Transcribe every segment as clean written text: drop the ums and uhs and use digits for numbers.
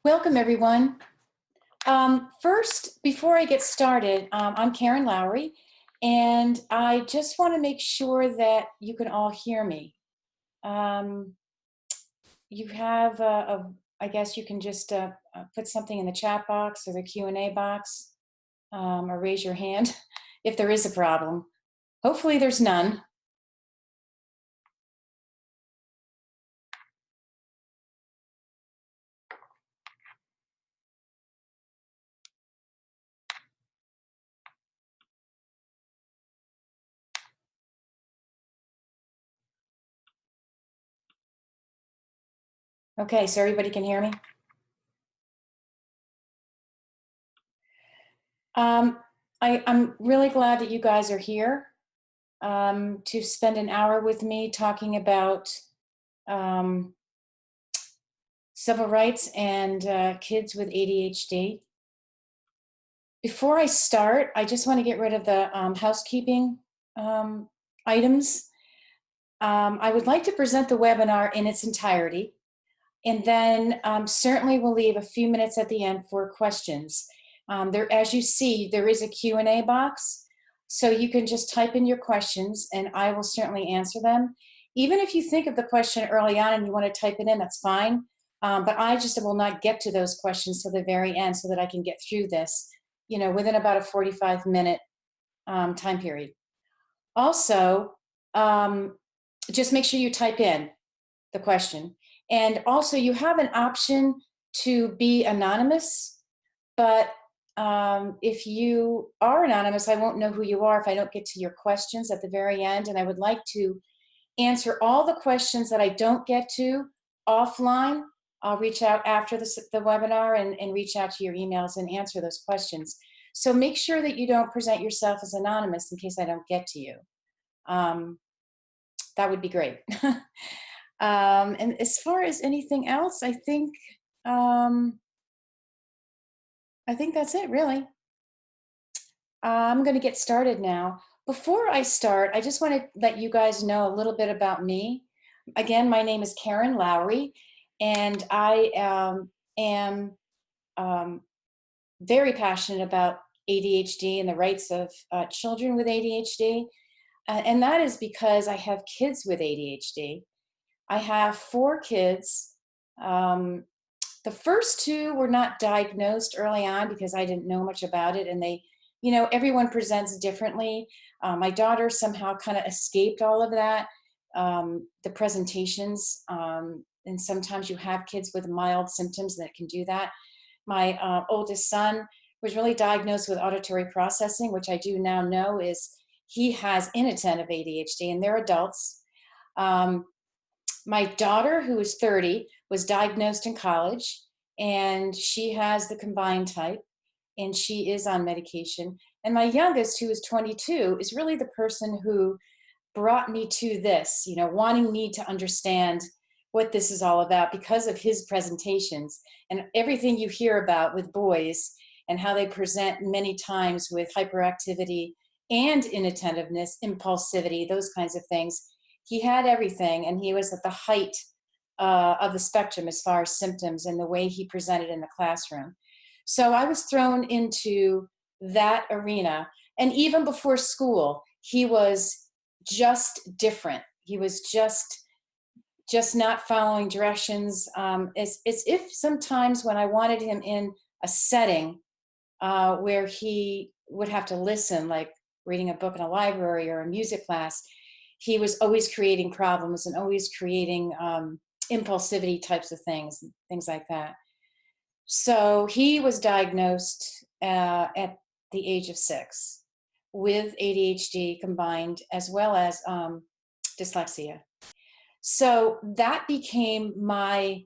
Welcome, everyone. First, before I get started, I'm Karen Lowry, and I just want to make sure that you can all hear me. Um, you have, I guess you can just put something in the chat box or the Q&A box, or raise your hand if there is a problem. Hopefully there's none. Okay, so everybody can hear me? I'm really glad that you guys are here to spend an hour with me talking about civil rights and kids with ADHD. Before I start, I just want to get rid of the housekeeping items. I would like to present the webinar in its entirety, and then certainly we'll leave a few minutes at the end for questions. As you see, there is a Q&A box, so you can just type in your questions and I will certainly answer them. Even if you think of the question early on and you want to type it in, that's fine. But I just will not get to those questions till the very end so that I can get through this, within about a 45-minute time period. Also, just make sure you type in the question. And also you have an option to be anonymous, but if you are anonymous, I won't know who you are if I don't get to your questions at the very end. And I would like to answer all the questions that I don't get to offline. I'll reach out after the webinar and reach out to your emails and answer those questions. So make sure that you don't present yourself as anonymous in case I don't get to you. That would be great. And as far as anything else, I think that's it, really. I'm going to get started now. Before I start, I just want to let you guys know a little bit about me. Again, my name is Karen Lowry, and I am very passionate about ADHD and the rights of children with ADHD. And that is because I have kids with ADHD. I have 4 kids. The first 2 were not diagnosed early on because I didn't know much about it, and they, everyone presents differently. My daughter somehow kind of escaped all of that, the presentations, and sometimes you have kids with mild symptoms that can do that. My oldest son was really diagnosed with auditory processing, which I do now know is he has inattentive ADHD, and they're adults. My daughter, who is 30, was diagnosed in college, and she has the combined type, and she is on medication. And my youngest, who is 22, is really the person who brought me to this, wanting me to understand what this is all about because of his presentations and everything you hear about with boys and how they present many times with hyperactivity and inattentiveness, impulsivity, those kinds of things. He had everything, and he was at the height of the spectrum as far as symptoms and the way he presented in the classroom. So I was thrown into that arena. And even before school, he was just different. He was just not following directions. It's if sometimes when I wanted him in a setting where he would have to listen, like reading a book in a library or a music class, he was always creating problems and always creating impulsivity types of things like that. So he was diagnosed at the age of 6 with ADHD combined, as well as dyslexia. So that became my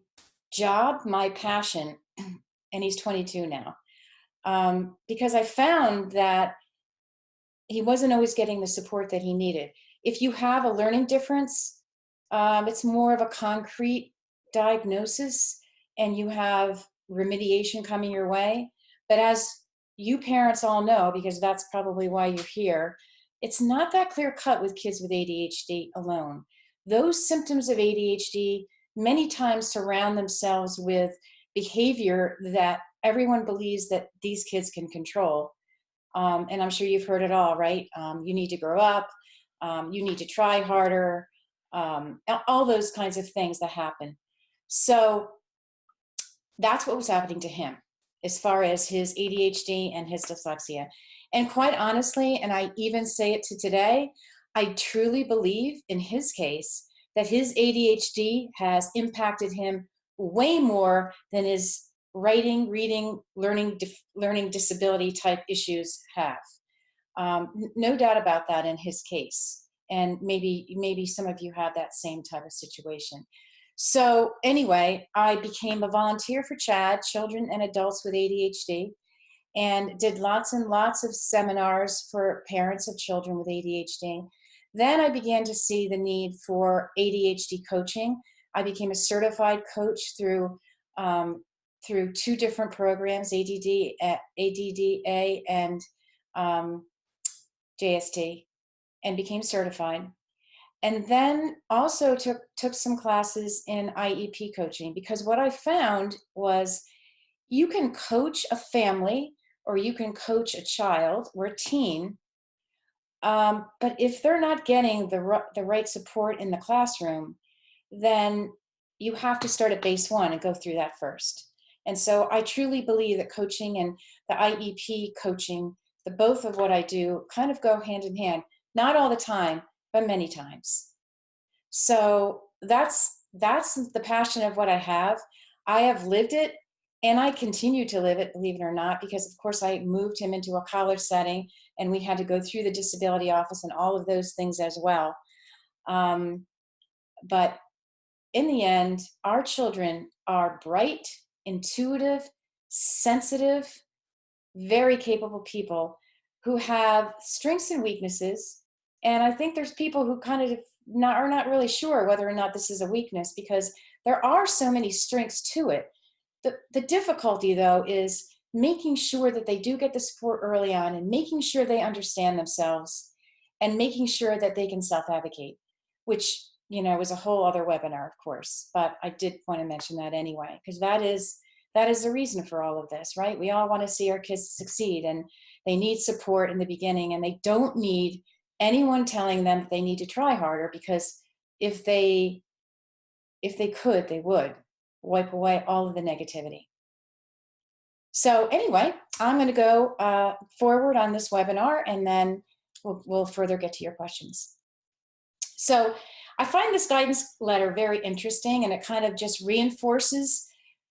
job, my passion, and he's 22 now, because I found that he wasn't always getting the support that he needed. If you have a learning difference, it's more of a concrete diagnosis and you have remediation coming your way. But as you parents all know, because that's probably why you're here, it's not that clear cut with kids with ADHD alone. Those symptoms of ADHD many times surround themselves with behavior that everyone believes that these kids can control. And I'm sure you've heard it all, right? You need to grow up, you need to try harder, all those kinds of things that happen. So that's what was happening to him as far as his ADHD and his dyslexia. And quite honestly, and I even say it to today, I truly believe in his case that his ADHD has impacted him way more than his writing, reading, learning disability type issues have. No doubt about that in his case. And maybe some of you have that same type of situation. So anyway, I became a volunteer for CHAD, Children and Adults with ADHD, and did lots and lots of seminars for parents of children with ADHD. Then I began to see the need for ADHD coaching. I became a certified coach through two different programs, ADDA and um, JST, and became certified. And then also took some classes in IEP coaching, because what I found was you can coach a family or you can coach a child or a teen, but if they're not getting the right support in the classroom, then you have to start at base one and go through that first. And so I truly believe that coaching and the IEP coaching, the both of what I do kind of go hand in hand, not all the time, but many times. So that's the passion of what I have. I have lived it and I continue to live it, believe it or not, because of course I moved him into a college setting and we had to go through the disability office and all of those things as well. Um, but in the end, our children are bright, intuitive, sensitive, very capable people who have strengths and weaknesses. And I think there's people who kind of are not really sure whether or not this is a weakness, because there are so many strengths to it. The difficulty, though, is making sure that they do get the support early on and making sure they understand themselves and making sure that they can self-advocate, which, is a whole other webinar, of course. But I did want to mention that anyway, because that is the reason for all of this, right? We all want to see our kids succeed, and they need support in the beginning, and they don't need anyone telling them that they need to try harder, because if they could, they would wipe away all of the negativity. So anyway, I'm going to go forward on this webinar, and then we'll further get to your questions. So I find this guidance letter very interesting, and it kind of just reinforces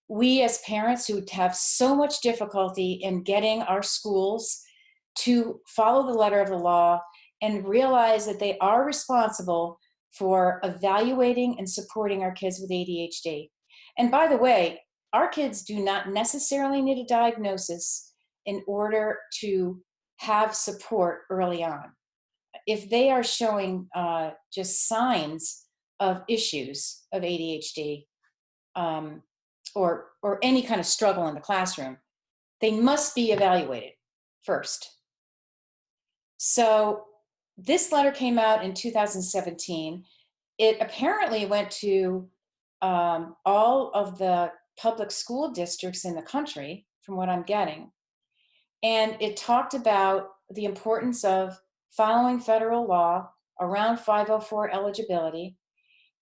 we as parents who have so much difficulty in getting our schools to follow the letter of the law and realize that they are responsible for evaluating and supporting our kids with ADHD. And by the way, our kids do not necessarily need a diagnosis in order to have support early on. If they are showing just signs of issues of ADHD, or any kind of struggle in the classroom, they must be evaluated first. So this letter came out in 2017. It apparently went to all of the public school districts in the country, from what I'm getting. And it talked about the importance of following federal law around 504 eligibility.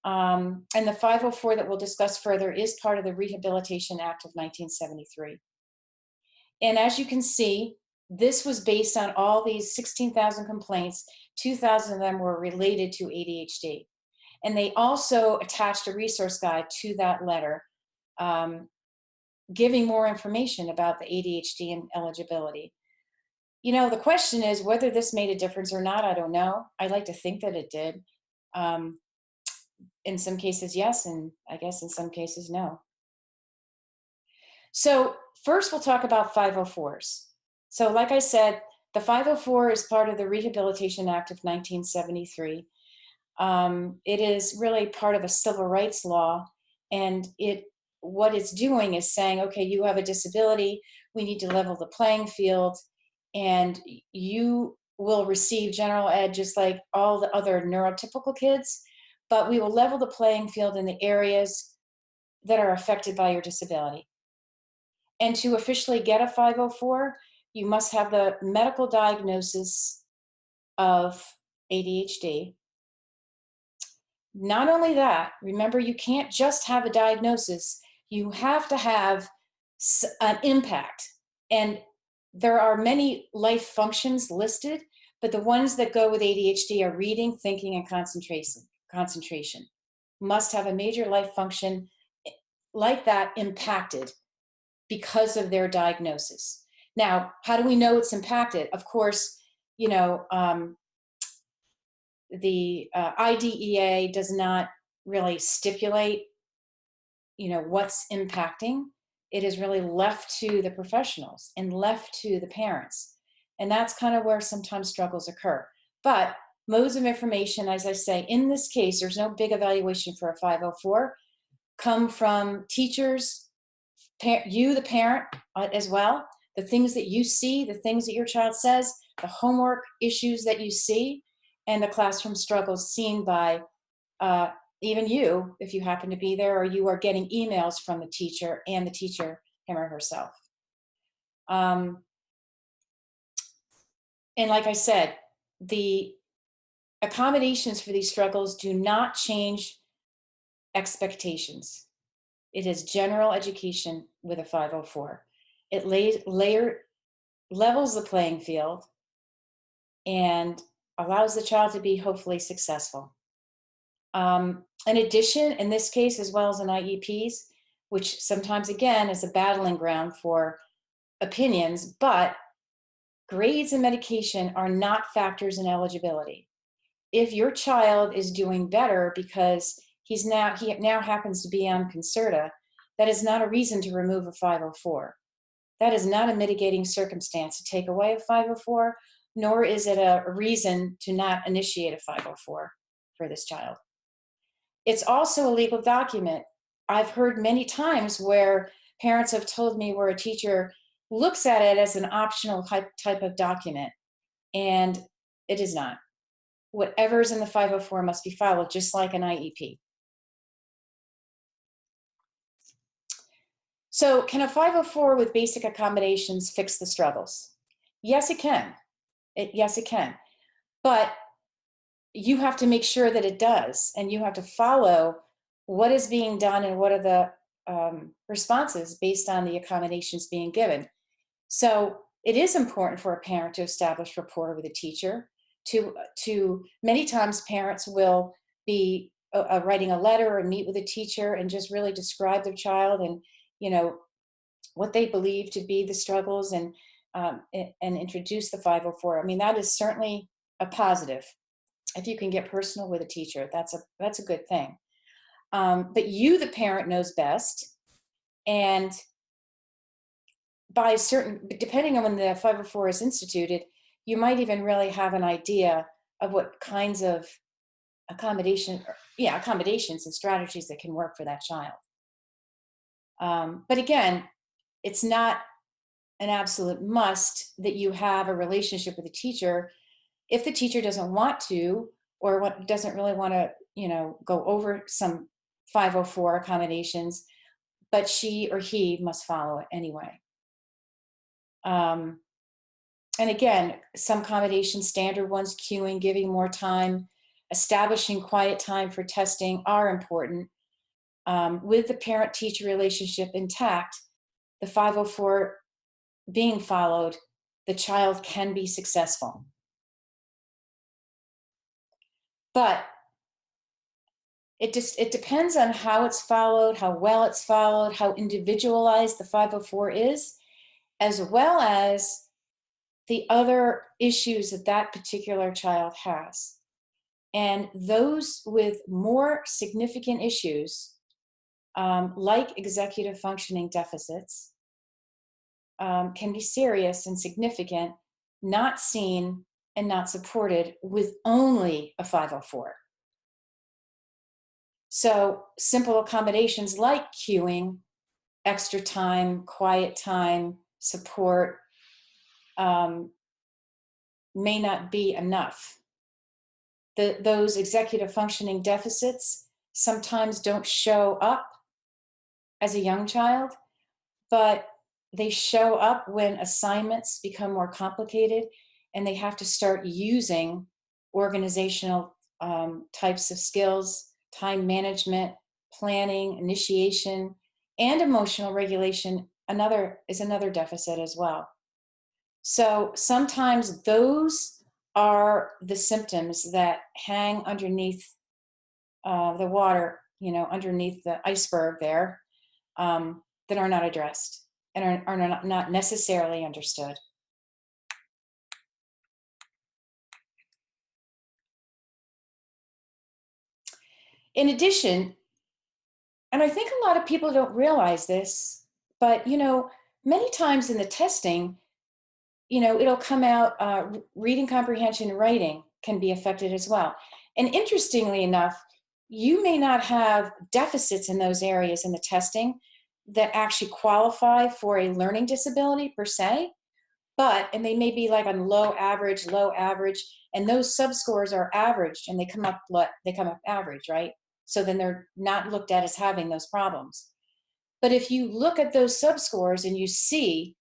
And the 504 that we'll discuss further is part of the Rehabilitation Act of 1973. And as you can see, this was based on all these 16,000 complaints. 2,000 of them were related to ADHD. And they also attached a resource guide to that letter, giving more information about the ADHD and eligibility. The question is whether this made a difference or not. I don't know. I like to think that it did. In some cases, yes, and I guess in some cases, no. So first, we'll talk about 504s. So like I said, the 504 is part of the Rehabilitation Act of 1973. It is really part of a civil rights law, and what it's doing is saying, okay, you have a disability, we need to level the playing field, and you will receive general ed just like all the other neurotypical kids, but we will level the playing field in the areas that are affected by your disability. And to officially get a 504, you must have the medical diagnosis of ADHD. Not only that, remember, you can't just have a diagnosis, you have to have an impact. And there are many life functions listed, but the ones that go with ADHD are reading, thinking, and concentration. Must have a major life function like that impacted because of their diagnosis. Now, how do we know it's impacted? Of course, you know, the IDEA does not really stipulate, what's impacting. It is really left to the professionals and left to the parents. And that's kind of where sometimes struggles occur. But modes of information, as I say, in this case, there's no big evaluation for a 504, come from teachers, you, the parent, as well, the things that you see, the things that your child says, the homework issues that you see, and the classroom struggles seen by even you, if you happen to be there, or you are getting emails from the teacher and the teacher, him or herself. And like I said, the accommodations for these struggles do not change expectations. It is general education with a 504. It levels the playing field and allows the child to be hopefully successful. In addition, in this case, as well as in IEPs, which sometimes again is a battling ground for opinions, but grades and medication are not factors in eligibility. If your child is doing better because he now happens to be on Concerta, that is not a reason to remove a 504. That is not a mitigating circumstance to take away a 504, nor is it a reason to not initiate a 504 for this child. It's also a legal document. I've heard many times where parents have told me where a teacher looks at it as an optional type of document, and it is not. Whatever's in the 504 must be followed, just like an IEP. So can a 504 with basic accommodations fix the struggles? Yes, it can. Yes, it can. But you have to make sure that it does, and you have to follow what is being done and what are the responses based on the accommodations being given. So it is important for a parent to establish rapport with a teacher. To many times parents will be writing a letter or meet with a teacher and just really describe their child and what they believe to be the struggles and introduce the 504. I mean, that is certainly a positive. If you can get personal with a teacher, that's a good thing. But you, the parent, knows best. And depending on when the 504 is instituted, you might even really have an idea of what kinds of accommodations and strategies that can work for that child. But again, it's not an absolute must that you have a relationship with a teacher. If the teacher doesn't want to, or doesn't really want to, go over some 504 accommodations, but she or he must follow it anyway. And again, some accommodations, standard ones, queuing, giving more time, establishing quiet time for testing are important. With the parent-teacher relationship intact, the 504 being followed, the child can be successful. But it depends on how it's followed, how well it's followed, how individualized the 504 is, as well as the other issues that that particular child has. And those with more significant issues, like executive functioning deficits, can be serious and significant, not seen and not supported with only a 504. So simple accommodations like queuing, extra time, quiet time, support may not be enough. Those executive functioning deficits sometimes don't show up as a young child, but they show up when assignments become more complicated and they have to start using organizational types of skills, time management, planning, initiation, and emotional regulation is another deficit as well. So sometimes those are the symptoms that hang underneath the water, underneath the iceberg there, that are not addressed and are not necessarily understood. In addition, and I think a lot of people don't realize this, but many times in the testing, it'll come out, reading comprehension and writing can be affected as well. And interestingly enough, you may not have deficits in those areas in the testing that actually qualify for a learning disability per se, and they may be like on low average, and those subscores are averaged and they come up average, right? So then they're not looked at as having those problems. But if you look at those subscores and you see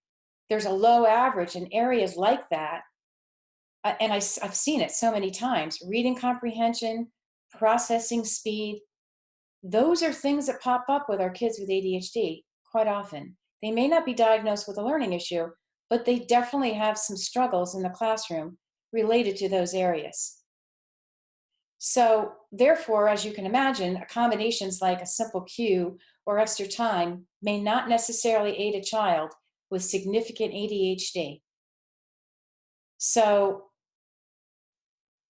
there's a low average in areas like that, and I've seen it so many times, reading comprehension, processing speed, those are things that pop up with our kids with ADHD quite often. They may not be diagnosed with a learning issue, but they definitely have some struggles in the classroom related to those areas. So therefore, as you can imagine, accommodations like a simple cue or extra time may not necessarily aid a child with significant ADHD. So,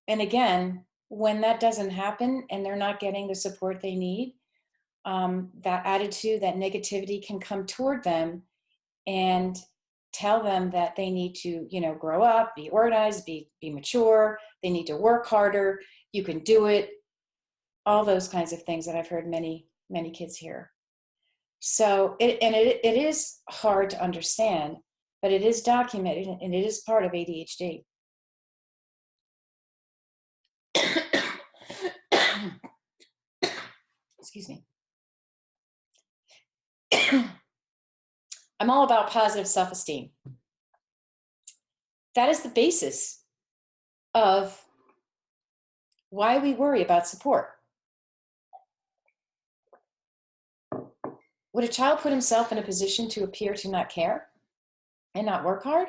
and again, when that doesn't happen and they're not getting the support they need, that attitude, that negativity can come toward them and tell them that they need to, grow up, be organized, be mature, they need to work harder, you can do it, all those kinds of things that I've heard many, many kids hear. So, it is hard to understand, but it is documented and it is part of ADHD. Excuse me. I'm all about positive self-esteem. That is the basis of why we worry about support. Would a child put himself in a position to appear to not care and not work hard?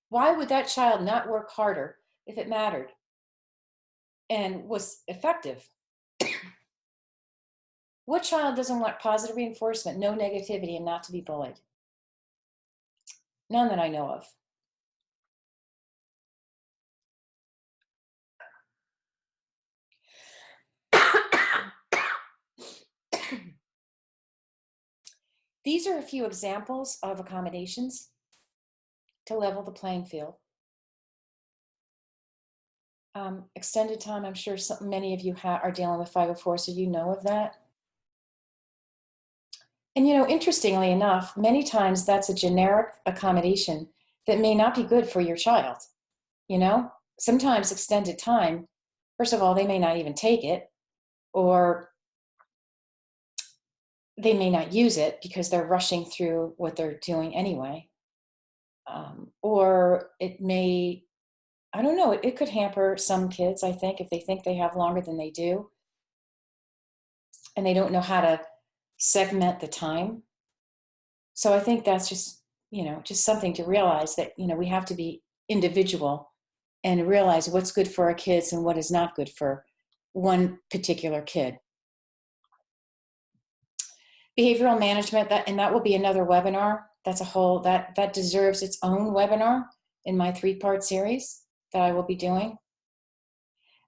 Why would that child not work harder if it mattered and was effective? What child doesn't want positive reinforcement, no negativity, and not to be bullied? None that I know of. These are a few examples of accommodations to level the playing field. Extended time, I'm sure many of you are dealing with 504, so you know of that. And interestingly enough, many times that's a generic accommodation that may not be good for your child. Sometimes extended time, first of all, they may not even take it, or they may not use it because they're rushing through what they're doing anyway. Or it may, I don't know, it could hamper some kids, I think, if they think they have longer than they do and they don't know how to segment the time. So I think that's just something to realize, that we have to be individual and realize what's good for our kids and what is not good for one particular kid. Behavioral management, that will be another webinar. That's a whole, that deserves its own webinar in my 3-part series that I will be doing.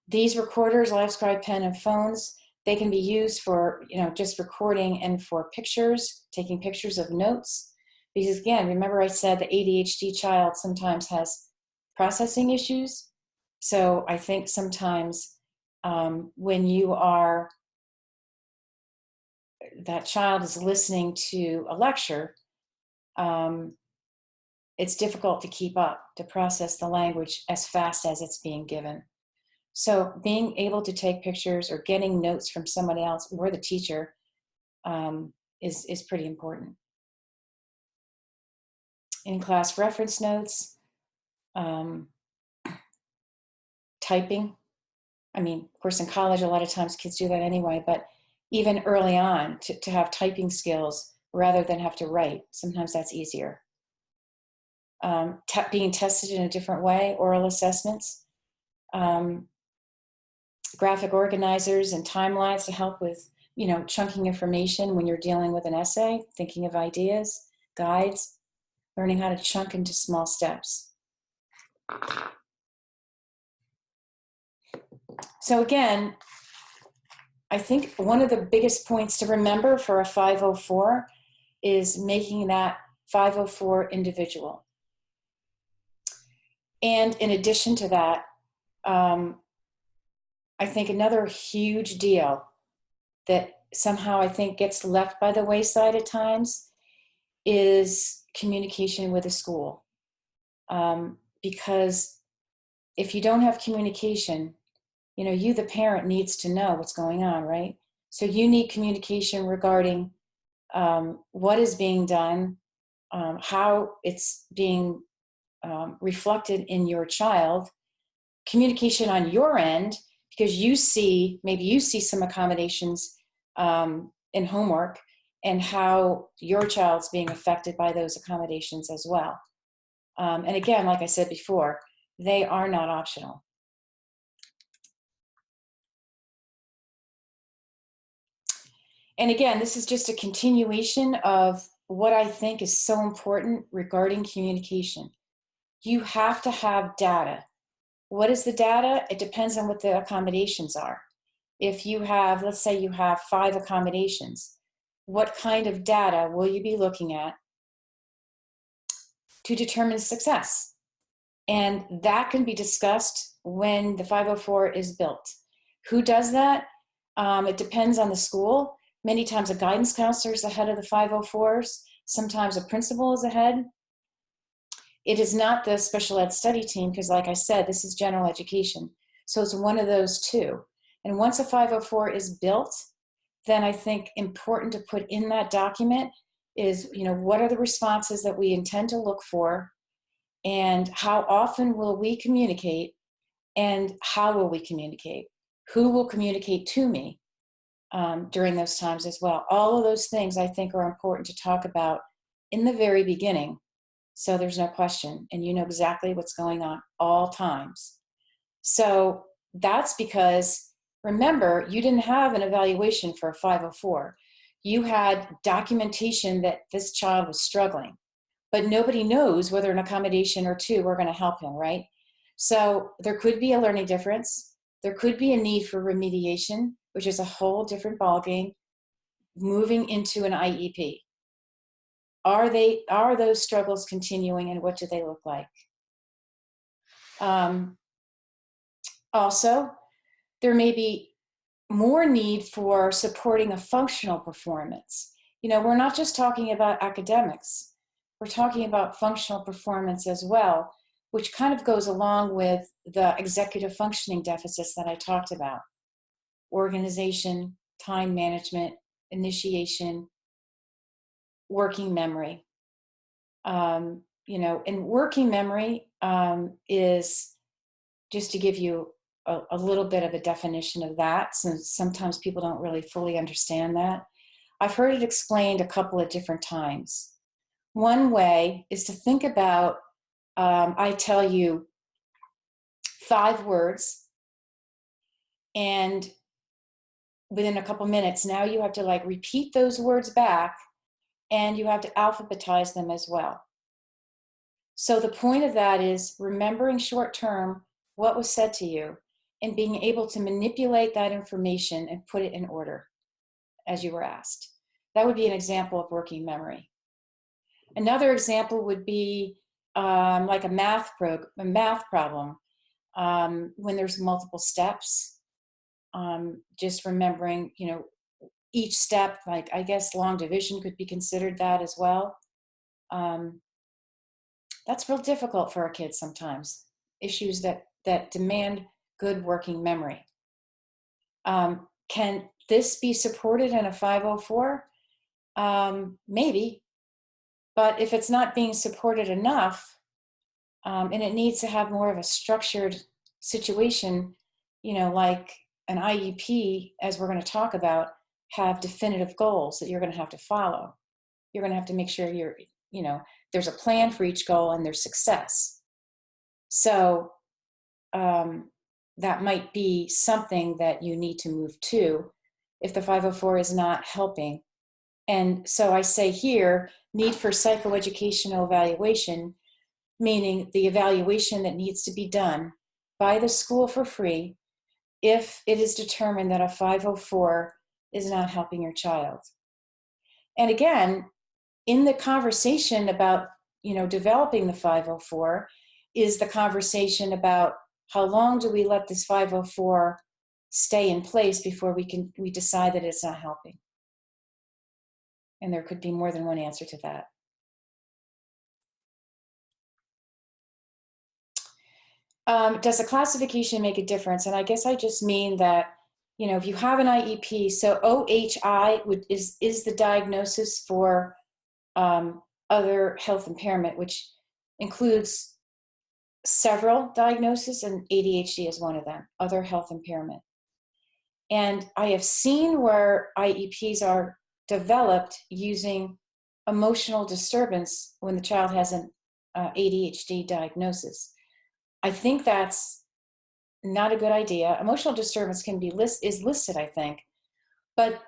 These recorders, LiveScribe, pen, and phones, they can be used for just recording and for pictures, taking pictures of notes. Because again, remember I said the ADHD child sometimes has processing issues. So I think sometimes when that child is listening to a lecture, it's difficult to keep up, to process the language as fast as it's being given. So being able to take pictures or getting notes from someone else or the teacher is pretty important. In-class reference notes, typing. I mean, of course, in college, a lot of times kids do that anyway, but even early on, to have typing skills rather than have to write, sometimes that's easier. Being tested in a different way, oral assessments, graphic organizers and timelines to help with, chunking information when you're dealing with an essay, thinking of ideas, guides, learning how to chunk into small steps. So again, I think one of the biggest points to remember for a 504 is making that 504 individual. And in addition to that, I think another huge deal that somehow I think gets left by the wayside at times is communication with a school. Because if you don't have communication, you, the parent, needs to know what's going on, right? So you need communication regarding what is being done, how it's being reflected in your child, communication on your end, because maybe you see some accommodations in homework and how your child's being affected by those accommodations as well. And again, like I said before, they are not optional. And again, this is just a continuation of what I think is so important regarding communication. You have to have data. What is the data? It depends on what the accommodations are. If you have, let's say you have 5 accommodations, what kind of data will you be looking at to determine success? And that can be discussed when the 504 is built. Who does that? It depends on the school. Many times a guidance counselor is ahead of the 504s. Sometimes a principal is ahead. It is not the special ed study team because, like I said, this is general education. So it's one of those two. And once a 504 is built, then I think important to put in that document is, what are the responses that we intend to look for, and how often will we communicate, and how will we communicate? Who will communicate to me during those times as well? All of those things I think are important to talk about in the very beginning, so there's no question, and you know exactly what's going on all times. So that's because, remember, you didn't have an evaluation for a 504. You had documentation that this child was struggling, but nobody knows whether an accommodation or 2 are going to help him, right? So there could be a learning difference. There could be a need for remediation, which is a whole different ballgame, moving into an IEP. Are those struggles continuing, and what do they look like? Also, there may be more need for supporting a functional performance. We're not just talking about academics. We're talking about functional performance as well, which kind of goes along with the executive functioning deficits that I talked about. Organization, time management, initiation, working memory. And working memory is, just to give you a little bit of a definition of that, since sometimes people don't really fully understand that. I've heard it explained a couple of different times. One way is to think about, I tell you 5 words, and within a couple minutes, now you have to repeat those words back, and you have to alphabetize them as well. So the point of that is remembering short term what was said to you and being able to manipulate that information and put it in order as you were asked. That would be an example of working memory. Another example would be like a math problem. When there's multiple steps, just remembering, each step, I guess long division could be considered that as well. That's real difficult for our kids sometimes. Issues that demand good working memory. Can this be supported in a 504? Maybe, but if it's not being supported enough, and it needs to have more of a structured situation, like an IEP, as we're going to talk about, have definitive goals that you're going to have to follow. You're going to have to make sure there's a plan for each goal and there's success. So that might be something that you need to move to if the 504 is not helping. And so I say here, need for psychoeducational evaluation, meaning the evaluation that needs to be done by the school for free if it is determined that a 504 is not helping your child. And again, in the conversation about, developing the 504 is the conversation about how long do we let this 504 stay in place before we decide that it's not helping. And there could be more than one answer to that. Does the classification make a difference? And I guess I just mean that, if you have an IEP, so OHI is the diagnosis for other health impairment, which includes several diagnoses, and ADHD is one of them, other health impairment. And I have seen where IEPs are developed using emotional disturbance when the child has an ADHD diagnosis. I think that's not a good idea. Emotional disturbance is listed, I think, but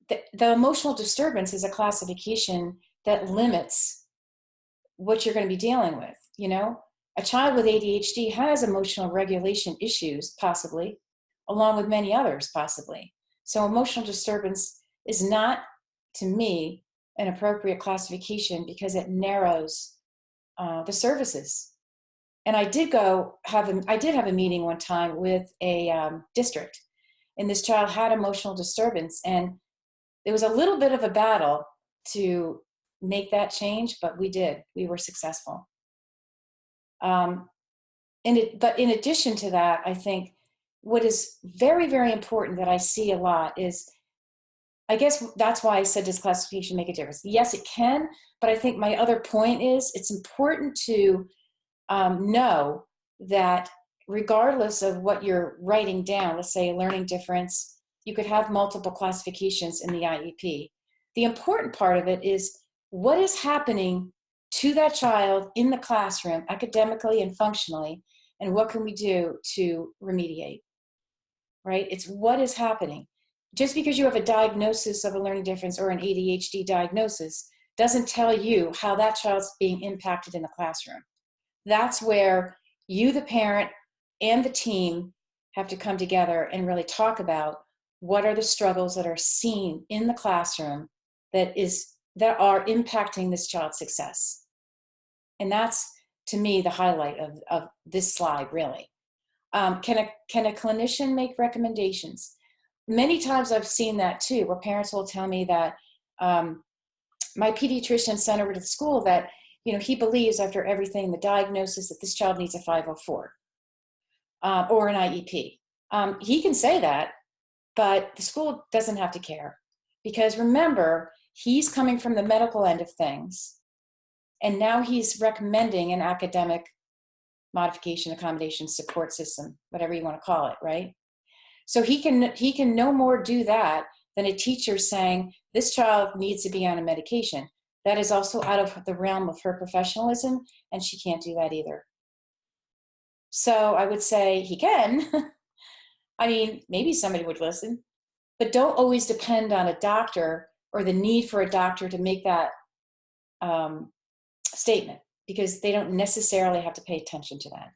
the emotional disturbance is a classification that limits what you're going to be dealing with. A child with ADHD has emotional regulation issues, possibly, along with many others, possibly. So emotional disturbance is not, to me, an appropriate classification because it narrows the services. And I did have a meeting one time with a district, and this child had emotional disturbance, and there was a little bit of a battle to make that change, but we did. We were successful. But in addition to that, I think what is very, very important that I see a lot is, I guess that's why I said, does classification make a difference? Yes, it can, but I think my other point is it's important to know that regardless of what you're writing down, let's say a learning difference, you could have multiple classifications in the IEP. The important part of it is what is happening to that child in the classroom, academically and functionally, and what can we do to remediate, right? It's what is happening. Just because you have a diagnosis of a learning difference or an ADHD diagnosis doesn't tell you how that child's being impacted in the classroom. That's where you, the parent, and the team have to come together and really talk about what are the struggles that are seen in the classroom that are impacting this child's success. And that's, to me, the highlight of this slide, really. Can a clinician make recommendations? Many times I've seen that too, where parents will tell me that my pediatrician sent over to the school that he believes after everything, the diagnosis, that this child needs a 504 or an IEP. He can say that, but the school doesn't have to care. Because remember, he's coming from the medical end of things, and now he's recommending an academic modification, accommodation, support system, whatever you want to call it, right? So he can no more do that than a teacher saying, this child needs to be on a medication. That is also out of the realm of her professionalism, and she can't do that either. So I would say he can. I mean, maybe somebody would listen, but don't always depend on a doctor or the need for a doctor to make that statement, because they don't necessarily have to pay attention to that.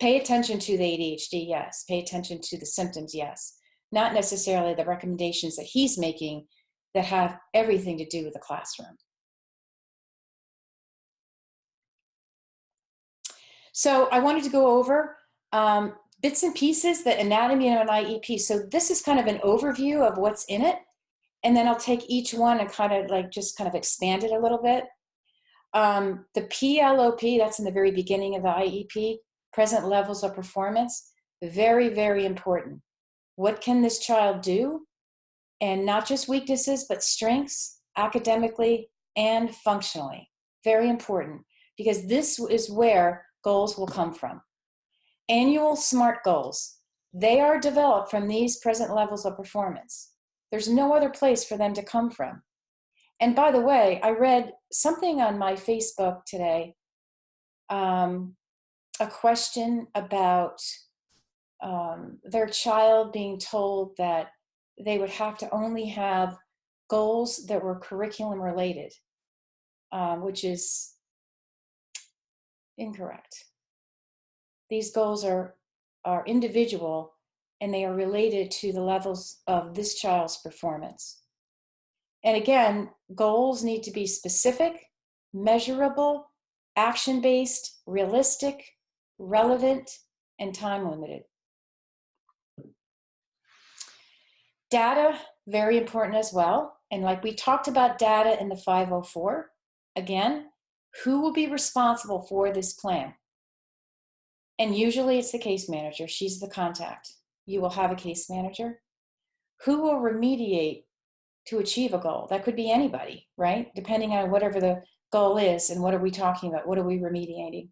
Pay attention to the ADHD, yes. Pay attention to the symptoms, yes. Not necessarily the recommendations that he's making that have everything to do with the classroom. So I wanted to go over bits and pieces, the anatomy of an IEP. So this is kind of an overview of what's in it. And then I'll take each one and kind of expand it a little bit. The PLOP, that's in the very beginning of the IEP, present levels of performance, very, very important. What can this child do? And not just weaknesses, but strengths. academically, and functionally. Very important, because this is where goals will come from. Annual SMART goals. They are developed from these present levels of performance. There's no other place for them to come from. And by the way, I read something on my Facebook today, a question about their child being told that they would have to only have goals that were curriculum related, which is incorrect. These goals are individual, and they are related to the levels of this child's performance. And again, goals need to be specific, measurable, action-based, realistic, relevant, and time-limited. Data, very important as well. And like we talked about data in the 504, again, who will be responsible for this plan? And usually it's the case manager. She's the contact. You will have a case manager. Who will remediate to achieve a goal? That could be anybody, right? Depending on whatever the goal is and what are we talking about? What are we remediating?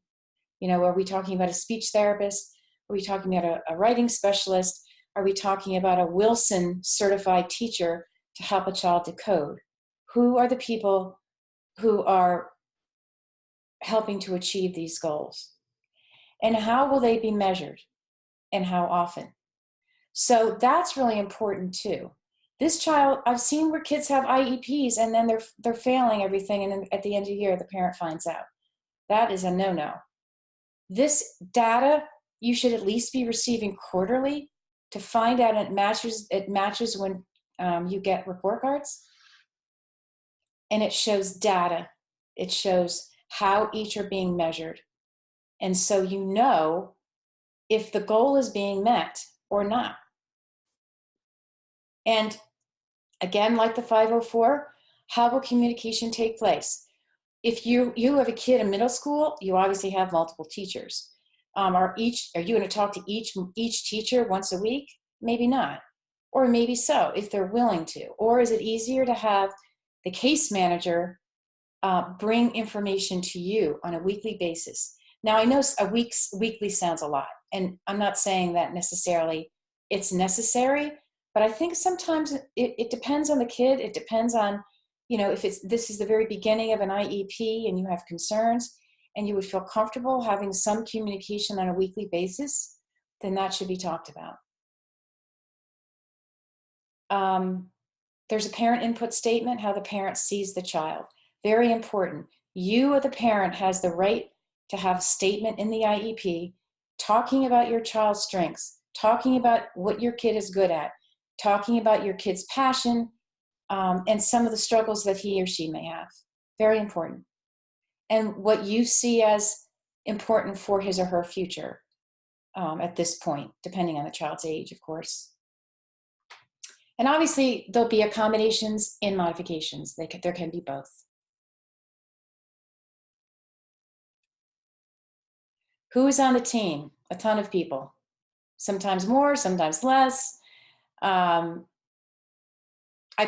You know, are we talking about a speech therapist? Are we talking about a writing specialist? Are we talking about a Wilson certified teacher to help a child decode? Who are the people who are helping to achieve these goals? And how will they be measured, and how often? So that's really important too. This child, I've seen where kids have IEPs and then they're failing everything, and then at the end of the year the parent finds out. That is a no-no. This data you should at least be receiving quarterly to find out it matches when you get report cards. And it shows data. It shows how each are being measured. And so you know if the goal is being met or not. And again, like the 504, how will communication take place? If you have a kid in middle school, you obviously have multiple teachers. Are you going to talk to each teacher once a week? Maybe not. Or maybe so, if they're willing to. Or is it easier to have the case manager bring information to you on a weekly basis? Now, I know weekly sounds a lot, and I'm not saying that necessarily it's necessary, but I think sometimes it depends on the kid. It depends on, you know, if this is the very beginning of an IEP and you have concerns and you would feel comfortable having some communication on a weekly basis, then that should be talked about. There's a parent input statement, how the parent sees the child. Very important. You, or the parent, has the right to have a statement in the IEP talking about your child's strengths, talking about what your kid is good at, talking about your kid's passion, and some of the struggles that he or she may have. Very important. And what you see as important for his or her future at this point, depending on the child's age, of course. And obviously, there'll be accommodations and modifications. There can be both. Who is on the team? A ton of people. Sometimes more, sometimes less. I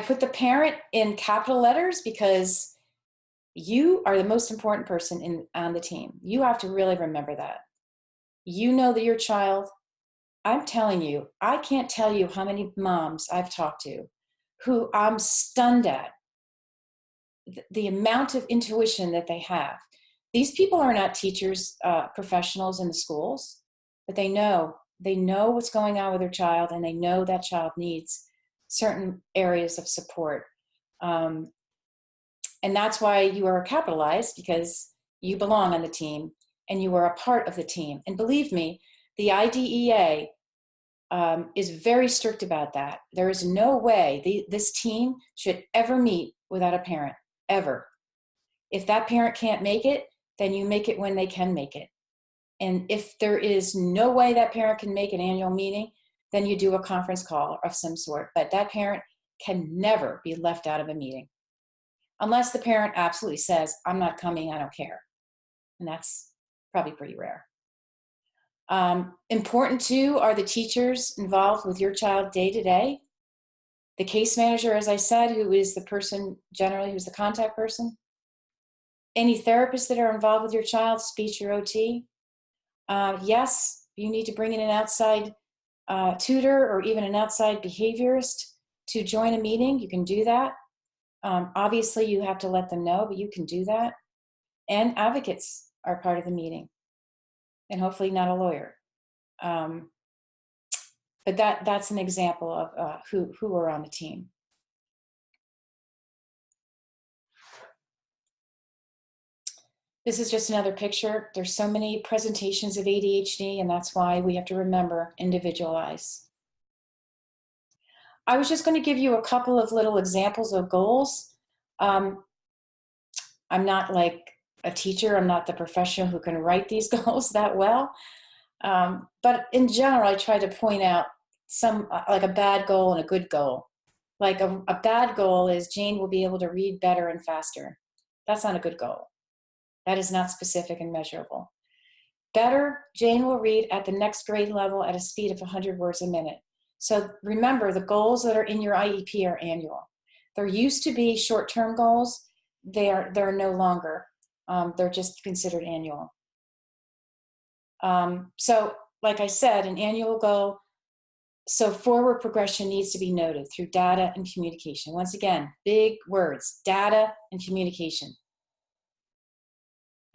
put the parent in capital letters because you are the most important person on the team. You have to really remember that. You know that your child, I'm telling you, I can't tell you how many moms I've talked to who I'm stunned at the amount of intuition that they have. These people are not teachers, professionals in the schools, but they know what's going on with their child, and they know that child needs certain areas of support. And that's why you are capitalized, because you belong on the team and you are a part of the team. And believe me, the IDEA is very strict about that. There is no way this team should ever meet without a parent, ever. If that parent can't make it, then you make it when they can make it. And if there is no way that parent can make an annual meeting, then you do a conference call of some sort. But that parent can never be left out of a meeting, unless the parent absolutely says, I'm not coming, I don't care. And that's probably pretty rare. Important too are the teachers involved with your child day to day. The case manager, as I said, who is the person generally who's the contact person. Any therapists that are involved with your child, speech or OT. Yes, you need to bring in an outside tutor or even an outside behaviorist to join a meeting. You can do that. Obviously, you have to let them know, but you can do that. And advocates are part of the meeting, and hopefully not a lawyer. But that's an example of who are on the team. This is just another picture. There's so many presentations of ADHD, and that's why we have to remember, individualize. I was just going to give you a couple of little examples of goals. I'm not like a teacher. I'm not the professional who can write these goals that well. But in general, I try to point out some, like a bad goal and a good goal. Like a bad goal is Jane will be able to read better and faster. That's not a good goal. That is not specific and measurable. Better, Jane will read at the next grade level at a speed of 100 words a minute. So remember, the goals that are in your IEP are annual. There used to be short-term goals. They're no longer. They're just considered annual. So like I said, an annual goal, so forward progression needs to be noted through data and communication. Once again, big words, data and communication.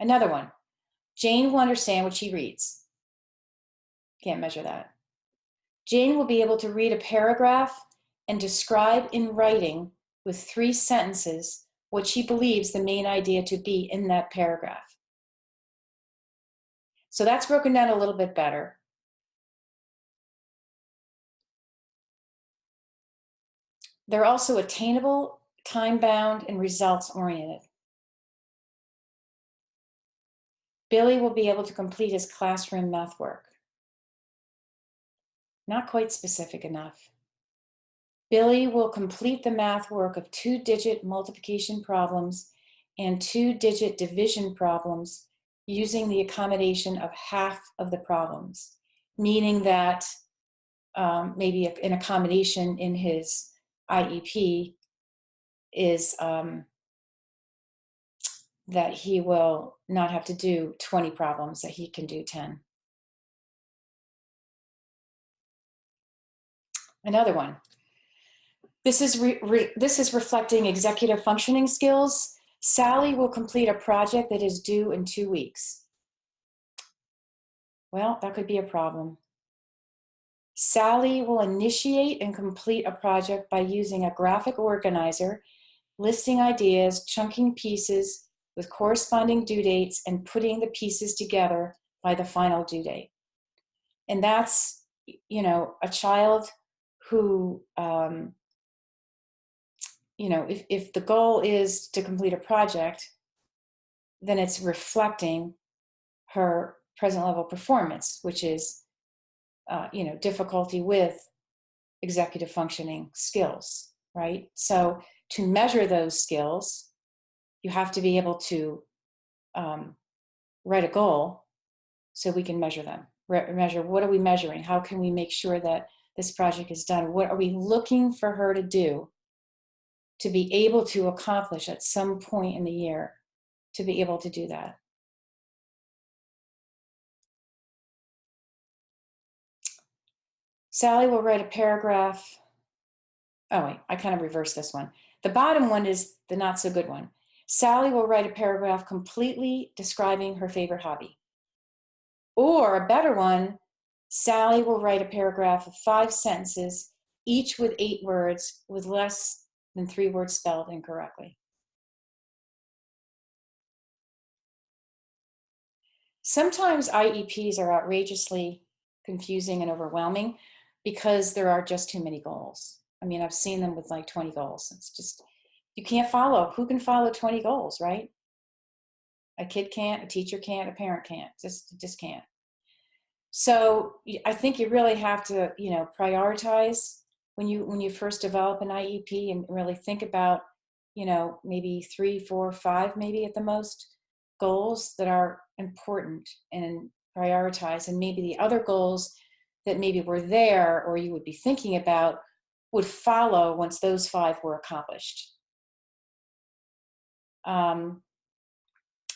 Another one, Jane will understand what she reads. Can't measure that. Jane will be able to read a paragraph and describe in writing with 3 sentences what she believes the main idea to be in that paragraph. So that's broken down a little bit better. They're also attainable, time-bound, and results-oriented. Billy will be able to complete his classroom math work. Not quite specific enough. Billy will complete the math work of 2-digit multiplication problems and 2-digit division problems using the accommodation of half of the problems, meaning that maybe an accommodation in his IEP is that he will not have to do 20 problems, that he can do 10. Another one. This is reflecting executive functioning skills. Sally will complete a project that is due in 2 weeks. Well, that could be a problem. Sally will initiate and complete a project by using a graphic organizer, listing ideas, chunking pieces with corresponding due dates, and putting the pieces together by the final due date. And that's, you know, a child who, you know, if the goal is to complete a project, then it's reflecting her present level performance, which is, you know, difficulty with executive functioning skills, right? So to measure those skills, you have to be able to write a goal so we can measure them. Measure, what are we measuring? How can we make sure that this project is done? What are we looking for her to do to be able to accomplish at some point in the year, to be able to do that? Sally will write a paragraph. Oh wait, I kind of reversed this one. The bottom one is the not so good one. Sally will write a paragraph completely describing her favorite hobby. Or a better one, Sally will write a paragraph of 5 sentences, each with 8 words, with less than 3 words spelled incorrectly. Sometimes IEPs are outrageously confusing and overwhelming because there are just too many goals. I mean, I've seen them with like 20 goals. It's just, you can't follow. Who can follow 20 goals, right? A kid can't, a teacher can't, a parent can't, just can't. So I think you really have to, you know, prioritize when you first develop an IEP, and really think about, you know, maybe 3, 4, 5, maybe at the most, goals that are important, and prioritize. And maybe the other goals that maybe were there or you would be thinking about would follow once those 5 were accomplished. And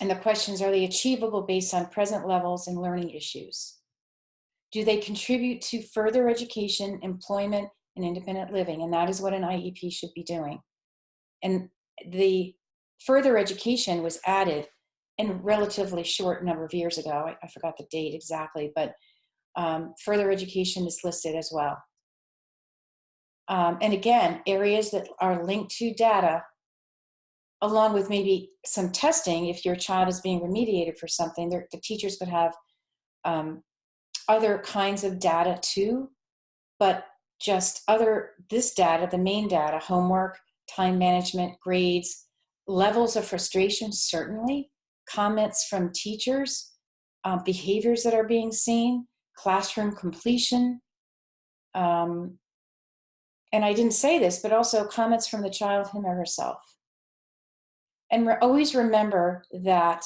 the questions, are they achievable based on present levels and learning issues? Do they contribute to further education, employment, and independent living? And that is what an IEP should be doing. And the further education was added in a relatively short number of years ago. I forgot the date exactly, but further education is listed as well. And again, areas that are linked to data, along with maybe some testing, if your child is being remediated for something, the teachers could have other kinds of data too, but just this data, the main data, homework, time management, grades, levels of frustration, certainly, comments from teachers, behaviors that are being seen, classroom completion, and I didn't say this, but also comments from the child, him or herself. And always remember that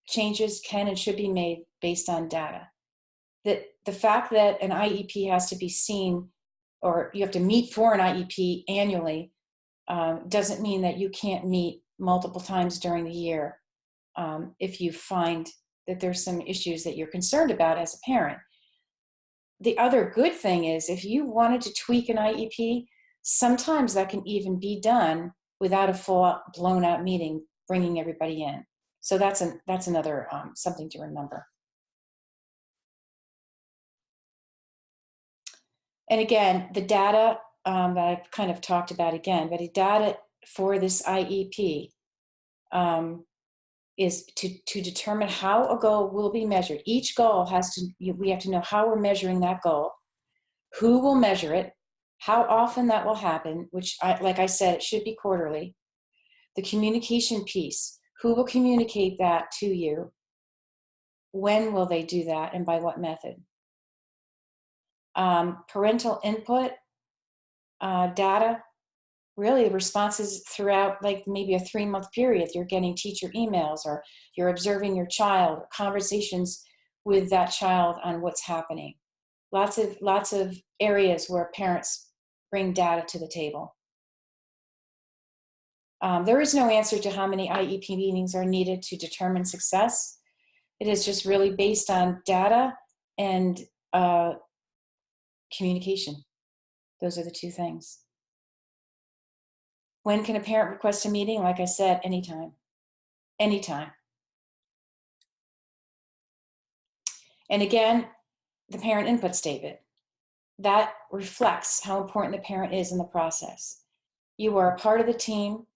changes can and should be made based on data. That the fact that an IEP has to be seen, or you have to meet for an IEP annually, doesn't mean that you can't meet multiple times during the year if you find that there's some issues that you're concerned about as a parent. The other good thing is, if you wanted to tweak an IEP, sometimes that can even be done without a full blown out meeting, bringing everybody in. So that's another something to remember. And again, the data that I've kind of talked about again, but the data for this IEP is to determine how a goal will be measured. Each goal we have to know how we're measuring that goal, who will measure it, how often that will happen, which, like I said, it should be quarterly. The communication piece, who will communicate that to you, when will they do that, and by what method? Parental input, data, really responses throughout, like maybe a 3-month period. You're getting teacher emails, or you're observing your child, or conversations with that child on what's happening. Lots of areas where parents bring data to the table. There is no answer to how many IEP meetings are needed to determine success. It is just really based on data and communication. Those are the 2 things. When can a parent request a meeting? Like I said, anytime. Anytime. And again, the parent input statement. That reflects how important the parent is in the process. You are a part of the team.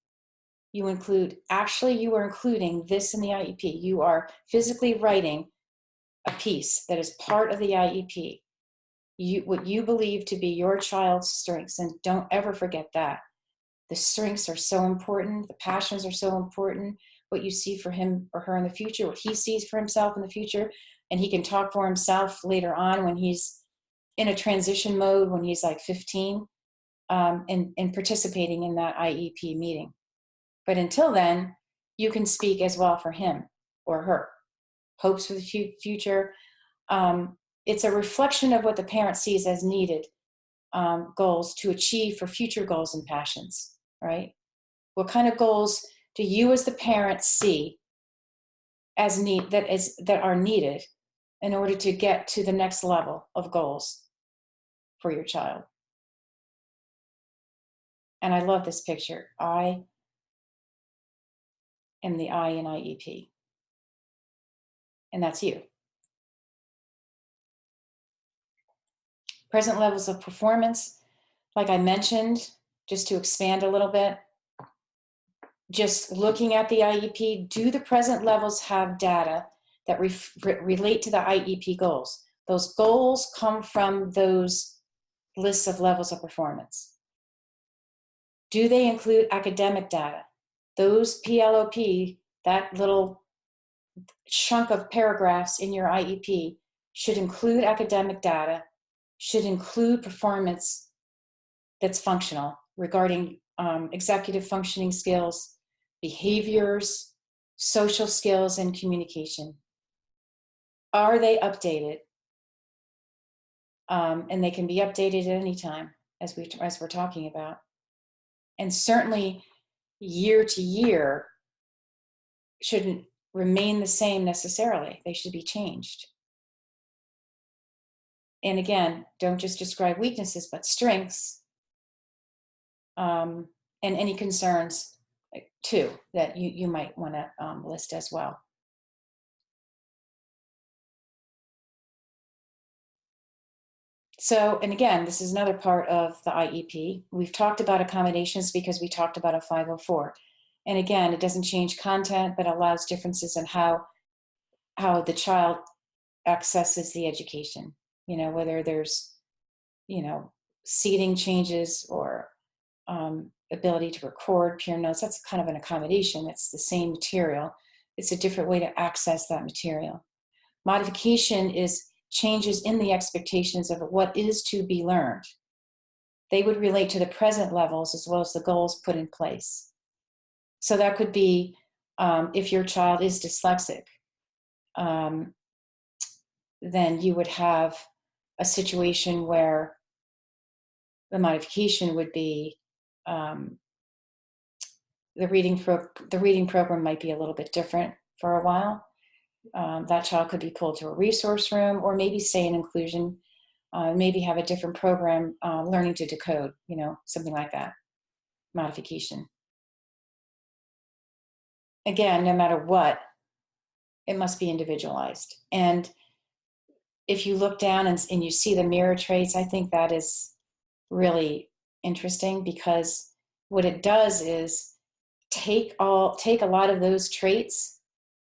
You are including this in the IEP. You are physically writing a piece that is part of the IEP. What you believe to be your child's strengths, and don't ever forget that. The strengths are so important. The passions are so important. What you see for him or her in the future, what he sees for himself in the future, and he can talk for himself later on when he's in a transition mode, when he's like 15, and participating in that IEP meeting. But until then, you can speak as well for him or her. Hopes for the future. It's a reflection of what the parent sees as needed goals to achieve for future goals and passions, right? What kind of goals do you as the parent see as that are needed in order to get to the next level of goals for your child? And I love this picture. I am the I in IEP. And that's you. Present levels of performance, like I mentioned, just to expand a little bit, just looking at the IEP, do the present levels have data that relate to the IEP goals? Those goals come from those lists of levels of performance. Do they include academic data? Those PLOP, that little chunk of paragraphs in your IEP, should include academic data, should include performance that's functional regarding executive functioning skills, behaviors, social skills, and communication. Are they updated? And they can be updated at any time, as we're talking about. And certainly year to year shouldn't remain the same necessarily. They should be changed. And again, don't just describe weaknesses, but strengths, and any concerns too that you might want to list as well. So, and again, this is another part of the IEP. We've talked about accommodations because we talked about a 504. And again, it doesn't change content, but allows differences in how the child accesses the education. Whether there's, seating changes or ability to record peer notes. That's kind of an accommodation. It's the same material. It's a different way to access that material. Modification is changes in the expectations of what is to be learned. They would relate to the present levels as well as the goals put in place. So that could be if your child is dyslexic, then you would have a situation where the modification would be the reading program might be a little bit different for a while. That child could be pulled to a resource room, or maybe stay in inclusion, maybe have a different program, learning to decode, something like that, modification. Again, no matter what, it must be individualized. And if you look down and you see the mirror traits, I think that is really interesting, because what it does is take a lot of those traits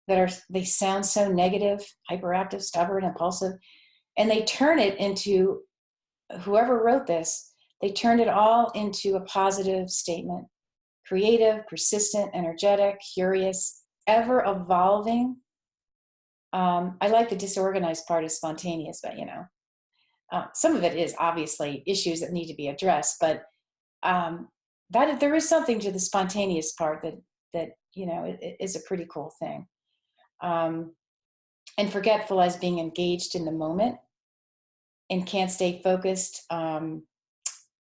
they sound so negative, hyperactive, stubborn, impulsive, and they turn it into, whoever wrote this, they turned it all into a positive statement. Creative, persistent, energetic, curious, ever evolving. I like the disorganized part is spontaneous, but some of it is obviously issues that need to be addressed, but that there is something to the spontaneous part that is a pretty cool thing. And forgetful as being engaged in the moment and can't stay focused,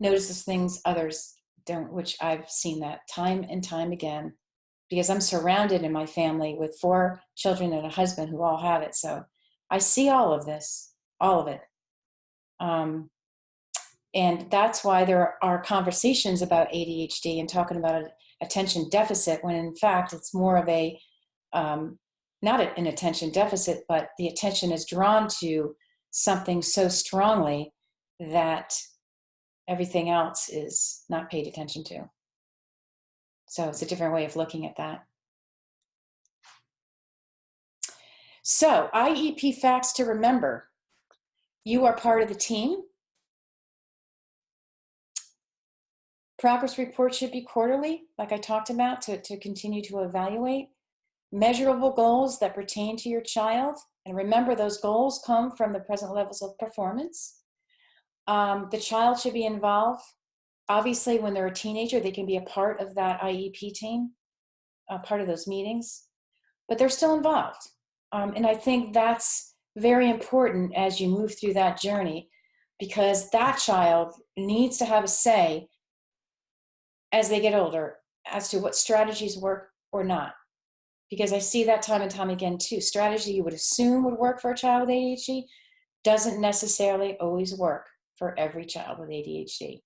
notices things others don't, which I've seen that time and time again, because I'm surrounded in my family with 4 children and a husband who all have it. So I see all of this, all of it. And that's why there are conversations about ADHD and talking about attention deficit, when in fact it's more of a, not an attention deficit, but the attention is drawn to something so strongly that everything else is not paid attention to. So it's a different way of looking at that. So IEP facts to remember. You are part of the team. Progress report should be quarterly, like I talked about, to continue to evaluate. Measurable goals that pertain to your child. And remember, those goals come from the present levels of performance. The child should be involved. Obviously, when they're a teenager, they can be a part of that IEP team, part of those meetings, but they're still involved. And I think that's very important as you move through that journey, because that child needs to have a say as they get older as to what strategies work or not. Because I see that time and time again too. Strategy you would assume would work for a child with ADHD doesn't necessarily always work for every child with ADHD,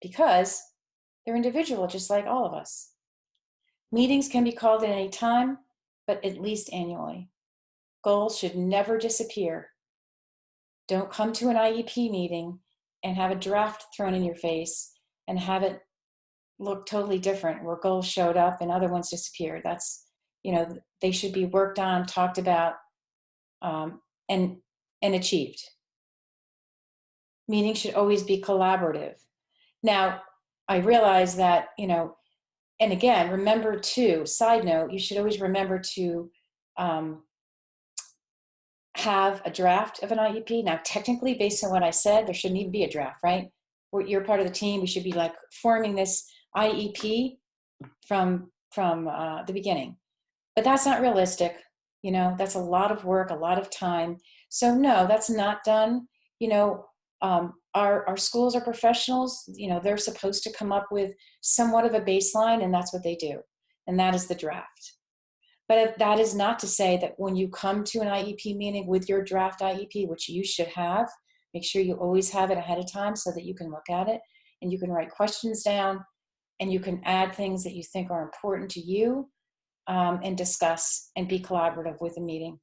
because they're individual just like all of us. Meetings can be called at any time, but at least annually. Goals should never disappear. Don't come to an IEP meeting and have a draft thrown in your face and have it look totally different, where goals showed up and other ones disappeared. That's, they should be worked on, talked about, and achieved. Meetings should always be collaborative. Now, I realize that, and again, remember too, side note, you should always remember to have a draft of an IEP. Now, technically, based on what I said, there shouldn't even be a draft, right? You're part of the team. We should be like forming this IEP from the beginning. But that's not realistic. That's a lot of work, a lot of time. So no, that's not done. you know, our schools are professionals. You know, they're supposed to come up with somewhat of a baseline, and that's what they do. And that is the draft. But that is not to say that when you come to an IEP meeting with your draft IEP, which you should have, make sure you always have it ahead of time so that you can look at it and you can write questions down and you can add things that you think are important to you, and discuss and be collaborative with the meeting.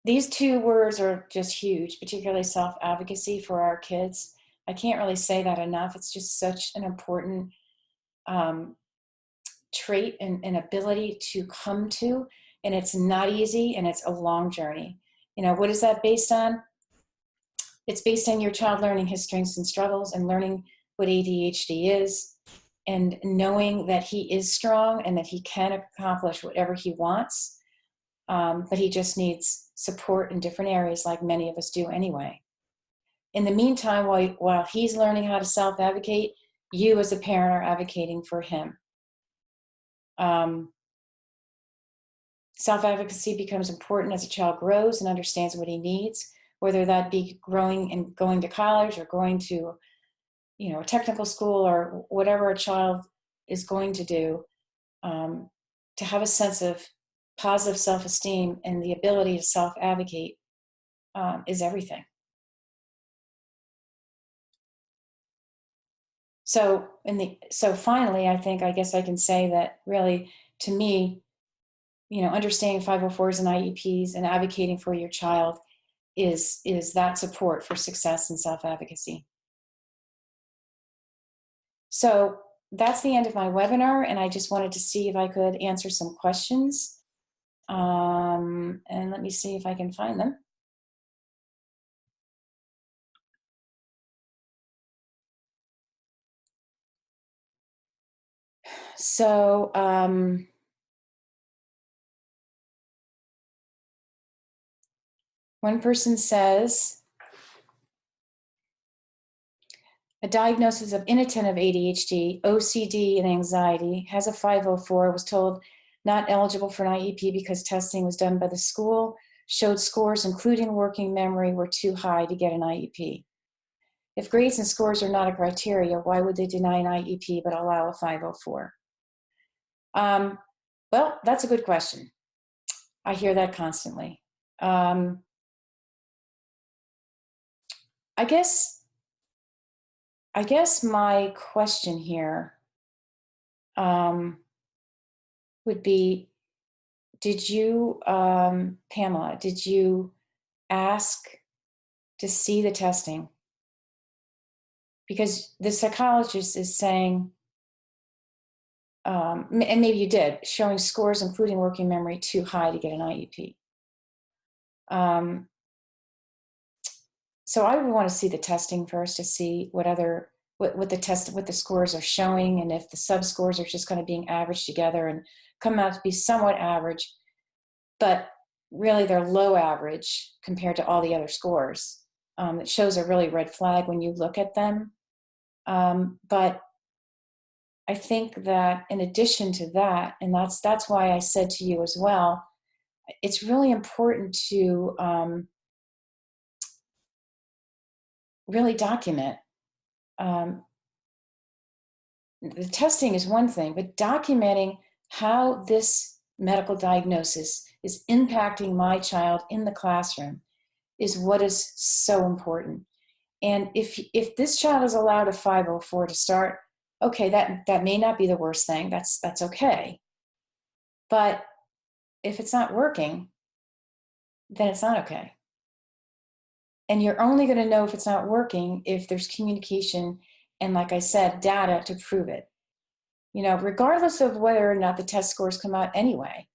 These two words are just huge, particularly self-advocacy for our kids. I can't really say that enough. It's just such an important trait and ability to come to, and it's not easy, and it's a long journey. You know, what is that based on? It's based on your child learning his strengths and struggles and learning what ADHD is and knowing that he is strong and that he can accomplish whatever he wants, but he just needs support in different areas like many of us do anyway. In the meantime, while he's learning how to self-advocate, you as a parent are advocating for him. Self-advocacy becomes important as a child grows and understands what he needs, whether that be growing and going to college or going to, you know, a technical school or whatever a child is going to do. To have a sense of positive self-esteem and the ability to self-advocate is everything. So finally, I guess I can say that really, to me, you know, understanding 504s and IEPs and advocating for your child is that support for success and self-advocacy. So that's the end of my webinar, and I just wanted to see if I could answer some questions. And let me see if I can find them. So, one person says, a diagnosis of inattentive ADHD, OCD, and anxiety, has a 504, was told not eligible for an IEP because testing was done by the school, showed scores, including working memory, were too high to get an IEP. If grades and scores are not a criteria, why would they deny an IEP but allow a 504? Well, that's a good question. I hear that constantly. I guess my question here would be, did you, Pamela, did you ask to see the testing? Because the psychologist is saying, and maybe you did, showing scores including working memory too high to get an IEP. So I would want to see the testing first to see what the scores are showing, and if the sub scores are just kind of being averaged together and come out to be somewhat average, but really they're low average compared to all the other scores. It shows a really red flag when you look at them. But I think that in addition to that, and that's why I said to you as well, it's really important to really document. The testing is one thing, but documenting how this medical diagnosis is impacting my child in the classroom is what is so important. And if this child is allowed a 504 to start, okay, that may not be the worst thing. That's okay. But if it's not working, then it's not okay. And you're only going to know if it's not working if there's communication and, like I said, data to prove it. You know, regardless of whether or not the test scores come out anyway,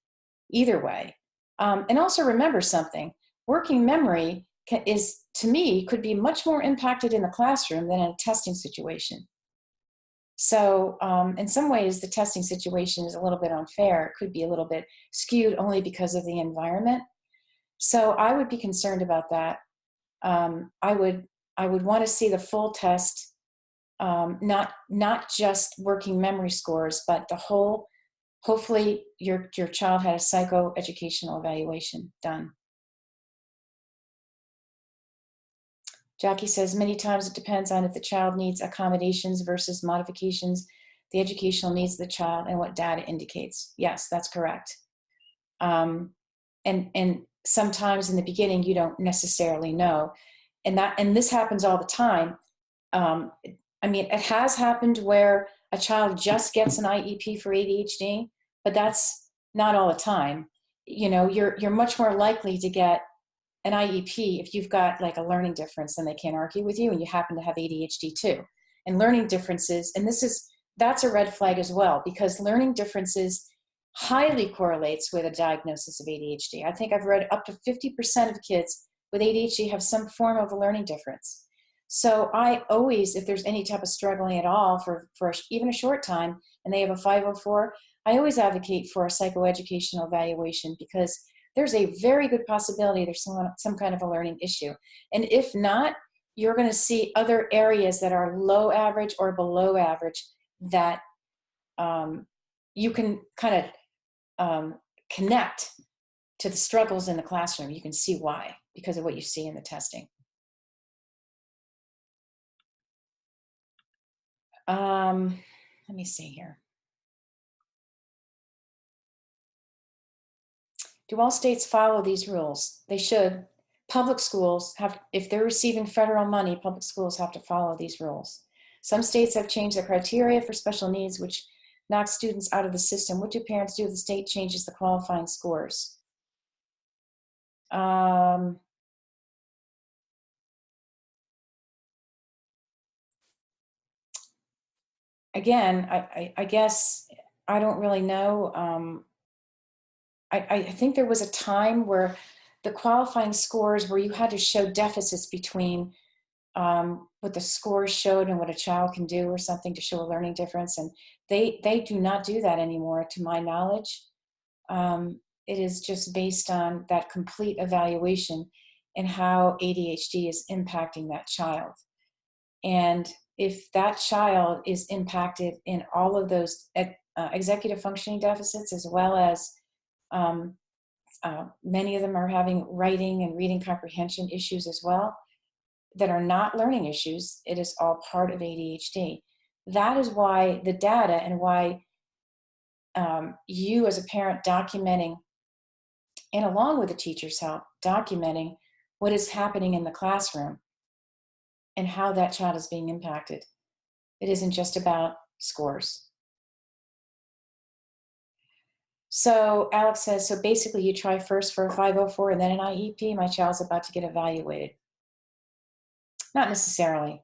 either way. And also remember something, working memory to me, could be much more impacted in the classroom than in a testing situation. So in some ways, the testing situation is a little bit unfair. It could be a little bit skewed only because of the environment. So I would be concerned about that. I would want to see the full test, not just working memory scores, but the whole. Hopefully, your child had a psychoeducational evaluation done. Jackie says, many times it depends on if the child needs accommodations versus modifications, the educational needs of the child, and what data indicates. Yes, that's correct. And sometimes in the beginning, you don't necessarily know. And this happens all the time. I mean, it has happened where a child just gets an IEP for ADHD, but that's not all the time. You know, you're much more likely to get an IEP if you've got like a learning difference, then they can't argue with you, and you happen to have ADHD too. And learning differences, and that's a red flag as well, because learning differences highly correlates with a diagnosis of ADHD. I think I've read up to 50% of kids with ADHD have some form of a learning difference. So I always, if there's any type of struggling at all for even a short time, and they have a 504, I always advocate for a psychoeducational evaluation, because there's a very good possibility there's some kind of a learning issue. And if not, you're going to see other areas that are low average or below average that you can kind of connect to the struggles in the classroom. You can see why, because of what you see in the testing. Let me see here. Do all states follow these rules? They should. Public schools have, if they're receiving federal money, public schools have to follow these rules. Some states have changed the criteria for special needs, which knocks students out of the system. What do parents do if the state changes the qualifying scores? Again, I guess I don't really know. I think there was a time where the qualifying scores where you had to show deficits between what the scores showed and what a child can do or something to show a learning difference. And they do not do that anymore, to my knowledge. It is just based on that complete evaluation and how ADHD is impacting that child. And if that child is impacted in all of those executive functioning deficits, as well as many of them are having writing and reading comprehension issues as well, that are not learning issues, it is all part of ADHD. That is why the data, and why you as a parent documenting, and along with the teacher's help, documenting what is happening in the classroom and how that child is being impacted. It isn't just about scores. So Alex says, so basically you try first for a 504 and then an IEP. My child's about to get evaluated. Not necessarily.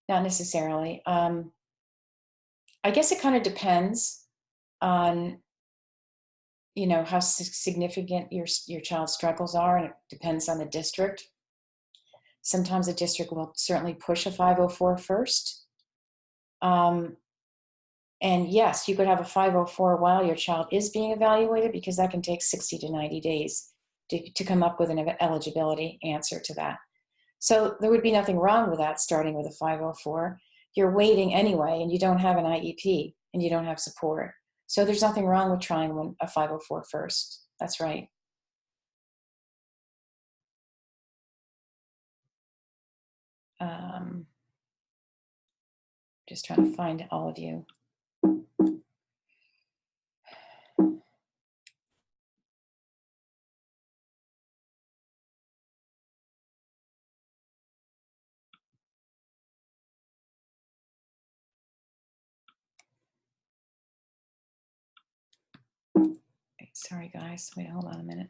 Not necessarily. I guess it kind of depends on, you know, how significant your child's struggles are, and it depends on the district. Sometimes the district will certainly push a 504 first. And yes, you could have a 504 while your child is being evaluated, because that can take 60 to 90 days to come up with an eligibility answer to that. So there would be nothing wrong with that, starting with a 504. You're waiting anyway, and you don't have an IEP, and you don't have support. So there's nothing wrong with trying a 504 first. That's right. Just trying to find all of you. Sorry, guys. Wait, hold on a minute.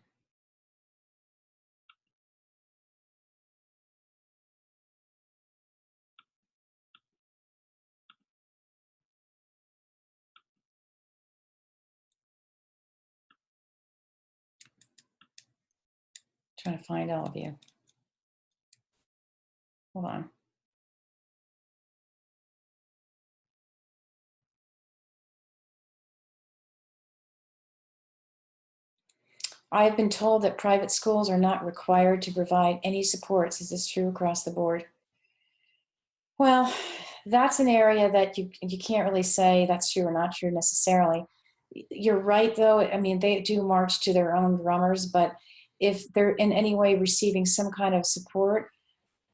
Trying to find all of you. Hold on. I have been told that private schools are not required to provide any supports. Is this true across the board? Well, that's an area that you can't really say that's true or not true necessarily. You're right, though. I mean, they do march to their own drummers, but if they're in any way receiving some kind of support,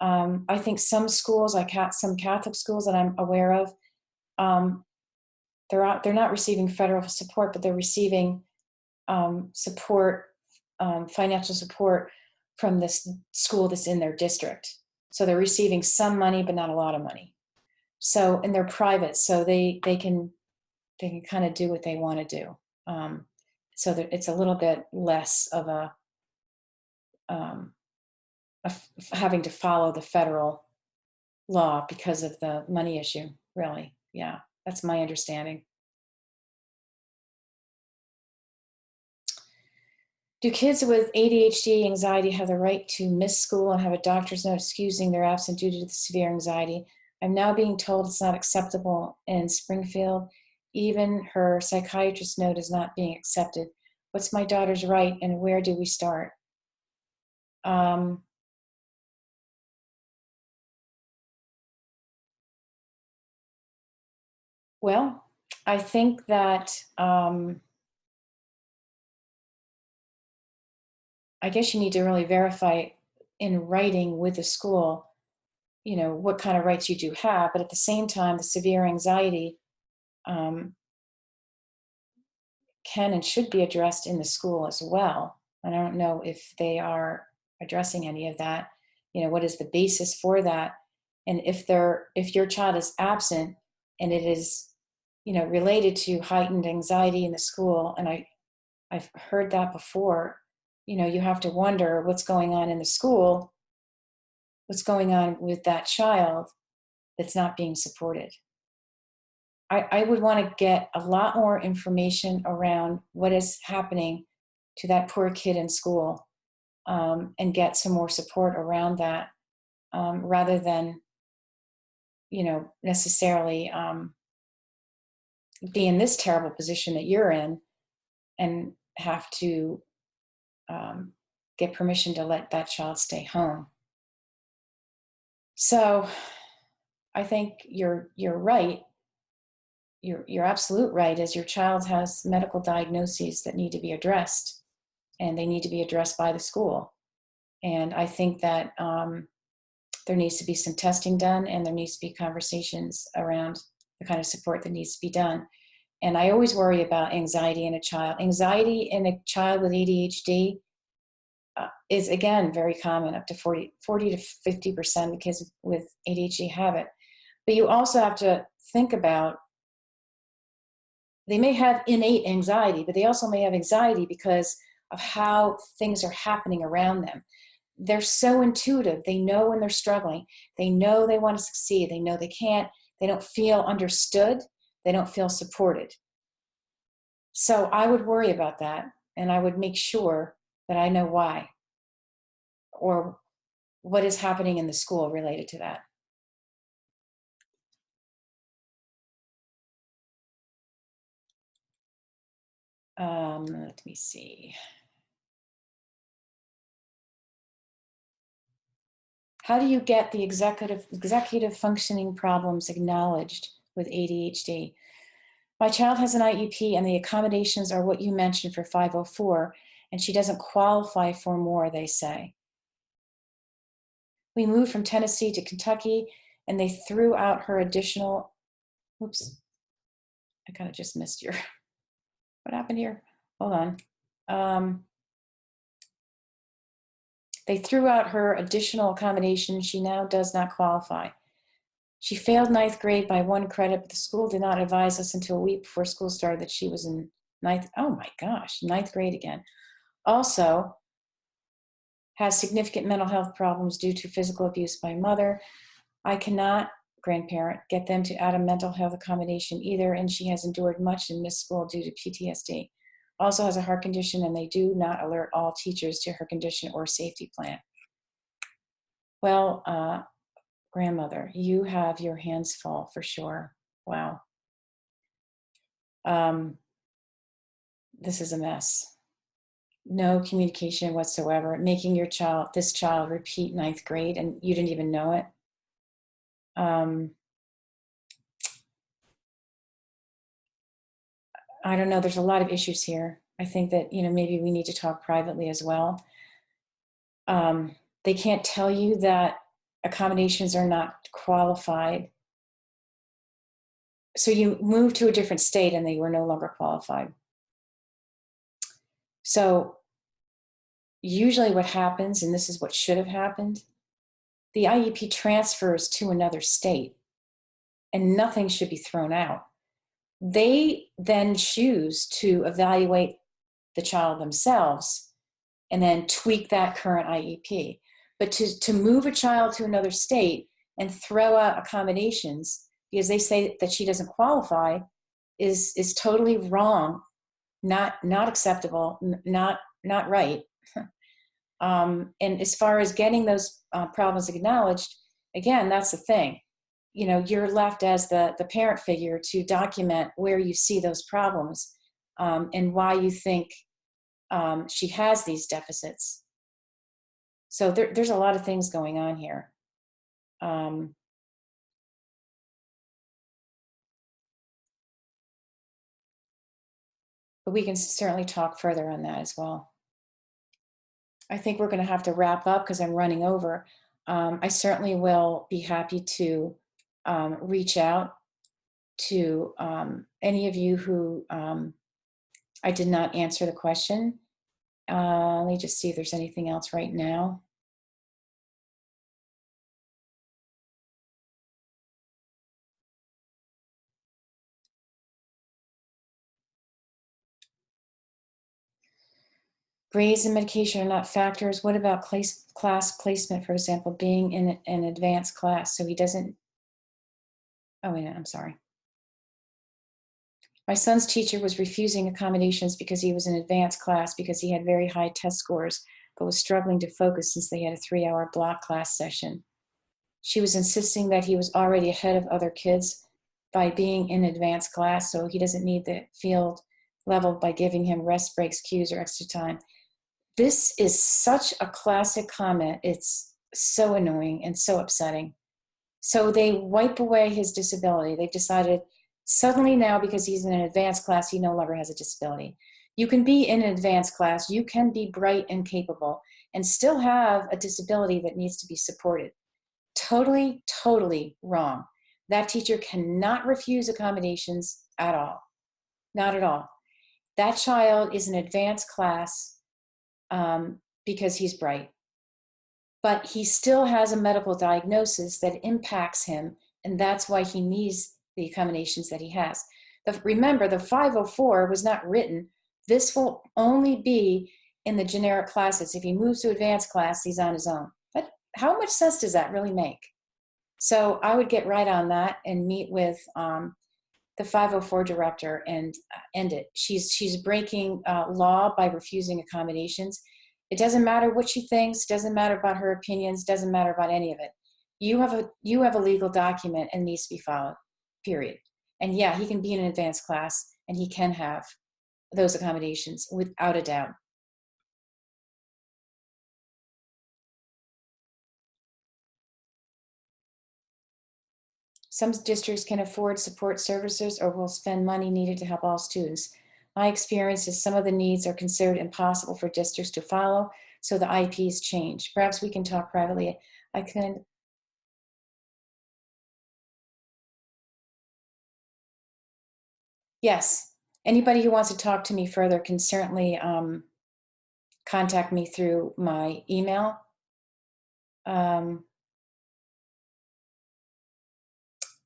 I think some schools, like some Catholic schools that I'm aware of, they're not receiving federal support, but they're receiving support, financial support from this school that's in their district. So they're receiving some money, but not a lot of money. So, and they're private, so they can kind of do what they want to do. So that it's a little bit less of um, having to follow the federal law because of the money issue. Really, yeah, that's my understanding. Do kids with ADHD, anxiety have the right to miss school and have a doctor's note excusing their absence due to the severe anxiety? I'm now being told it's not acceptable in Springfield. Even her psychiatrist note is not being accepted. What's my daughter's right and where do we start? Well, I think that I guess you need to really verify in writing with the school, you know, what kind of rights you do have. But at the same time, the severe anxiety um, can and should be addressed in the school as well. And I don't know if they are addressing any of that. You know, what is the basis for that? And if your child is absent and it is, you know, related to heightened anxiety in the school, and I've heard that before, you know, you have to wonder what's going on in the school, what's going on with that child that's not being supported. I would want to get a lot more information around what is happening to that poor kid in school, and get some more support around that, rather than, you know, necessarily be in this terrible position that you're in and have to um, get permission to let that child stay home. So I think you're right. You're absolute right, as your child has medical diagnoses that need to be addressed, and they need to be addressed by the school. And I think that there needs to be some testing done, and there needs to be conversations around the kind of support that needs to be done. And I always worry about anxiety in a child. Anxiety in a child with ADHD is, again, very common. Up to 40 to 50% of kids with ADHD have it. But you also have to think about, they may have innate anxiety, but they also may have anxiety because of how things are happening around them. They're so intuitive. They know when they're struggling. They know they want to succeed. They know they can't. They don't feel understood. They don't feel supported. So I would worry about that, and I would make sure that I know why, or what is happening in the school related to that. Let me see. How do you get the executive functioning problems acknowledged with ADHD? My child has an IEP and the accommodations are what you mentioned for 504, and she doesn't qualify for more, they say. We moved from Tennessee to Kentucky and they threw out her additional, oops, I kind of just missed your, what happened here? Hold on. They threw out her additional accommodation. She now does not qualify. She failed 9th grade by 1 credit, but the school did not advise us until a week before school started that she was in 9th, oh my gosh, 9th grade again. Also, has significant mental health problems due to physical abuse by mother. I cannot, grandparent, get them to add a mental health accommodation either, and she has endured much and missed school due to PTSD. Also has a heart condition, and they do not alert all teachers to her condition or safety plan. Well, grandmother, you have your hands full for sure. Wow. This is a mess. No communication whatsoever, making this child repeat 9th grade, and you didn't even know it. I don't know, there's a lot of issues here. I think that, you know, maybe we need to talk privately as well. They can't tell you that accommodations are not qualified. So you moved to a different state and they were no longer qualified. So usually what happens, and this is what should have happened, the IEP transfers to another state and nothing should be thrown out. They then choose to evaluate the child themselves and then tweak that current IEP. But to move a child to another state and throw out accommodations because they say that she doesn't qualify is totally wrong, not acceptable, not right. And as far as getting those problems acknowledged, again, that's the thing. You know, you're left as the parent figure to document where you see those problems and why you think she has these deficits. So there's a lot of things going on here. But we can certainly talk further on that as well. I think we're going to have to wrap up because I'm running over. I certainly will be happy to reach out to any of you who I did not answer the question. Let me just see if there's anything else right now. Grades and medication are not factors. What about class placement, for example, being in an advanced class? So he doesn't, oh wait, I'm sorry. My son's teacher was refusing accommodations because he was in advanced class because he had very high test scores, but was struggling to focus since they had a 3-hour block class session. She was insisting that he was already ahead of other kids by being in advanced class, so he doesn't need the field leveled by giving him rest breaks, cues, or extra time. This is such a classic comment. It's so annoying and so upsetting. So they wipe away his disability. They've decided suddenly now, because he's in an advanced class, he no longer has a disability. You can be in an advanced class, you can be bright and capable, and still have a disability that needs to be supported. Totally, totally wrong. That teacher cannot refuse accommodations at all. Not at all. That child is an advanced class because he's bright. But he still has a medical diagnosis that impacts him, and that's why he needs the accommodations that he has. Remember, the 504 was not written. This will only be in the generic classes. If he moves to advanced class, he's on his own. But how much sense does that really make? So I would get right on that and meet with the 504 director and end it. She's breaking law by refusing accommodations. It doesn't matter what she thinks, doesn't matter about her opinions, doesn't matter about any of it. You have a legal document and needs to be followed, period. And yeah, he can be in an advanced class and he can have those accommodations without a doubt. Some districts can afford support services or will spend money needed to help all students. My experience is some of the needs are considered impossible for districts to follow, so the IEPs change. Perhaps we can talk privately. I can. Yes. Anybody who wants to talk to me further can certainly contact me through my email.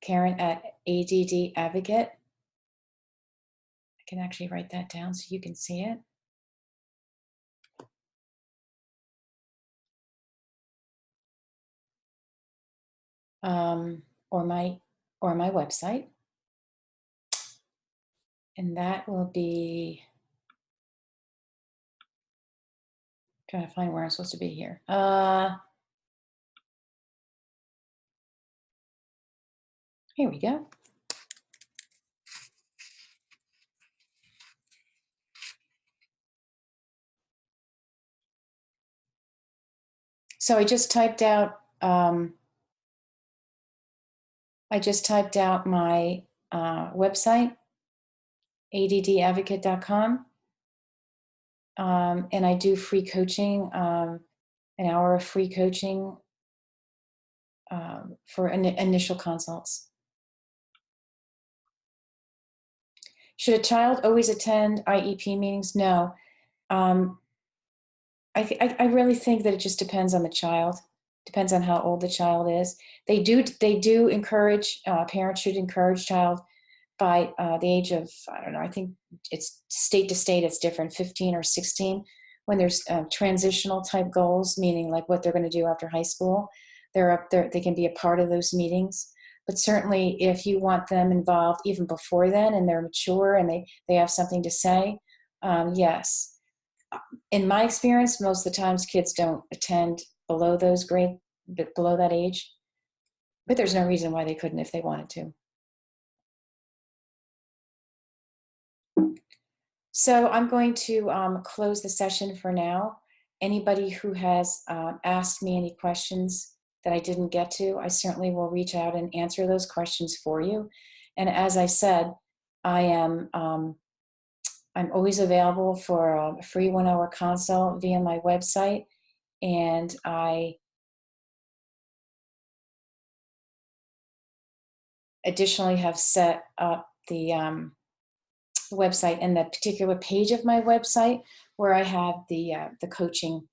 Karen at ADD Advocate. I can actually write that down so you can see it. Or my website. And that will be, trying to find where I'm supposed to be here. Here we go. So I just typed out my website, addadvocate.com, and I do free coaching, an hour of free coaching for initial consults. Should a child always attend IEP meetings? No. I really think that it just depends on the child. Depends on how old the child is. They do encourage, parents should encourage child by the age of, I don't know, I think it's state to state, it's different, 15 or 16, when there's transitional type goals, meaning like what they're going to do after high school. They're up there, they can be a part of those meetings. But certainly if you want them involved even before then and they're mature and they have something to say, yes. In my experience, most of the times kids don't attend below below that age, but there's no reason why they couldn't if they wanted to. So I'm going to close the session for now. Anybody who has asked me any questions that I didn't get to, I certainly will reach out and answer those questions for you. And as I said, I'm always available for a free 1-hour consult via my website. And I additionally have set up the website and the particular page of my website where I have the coaching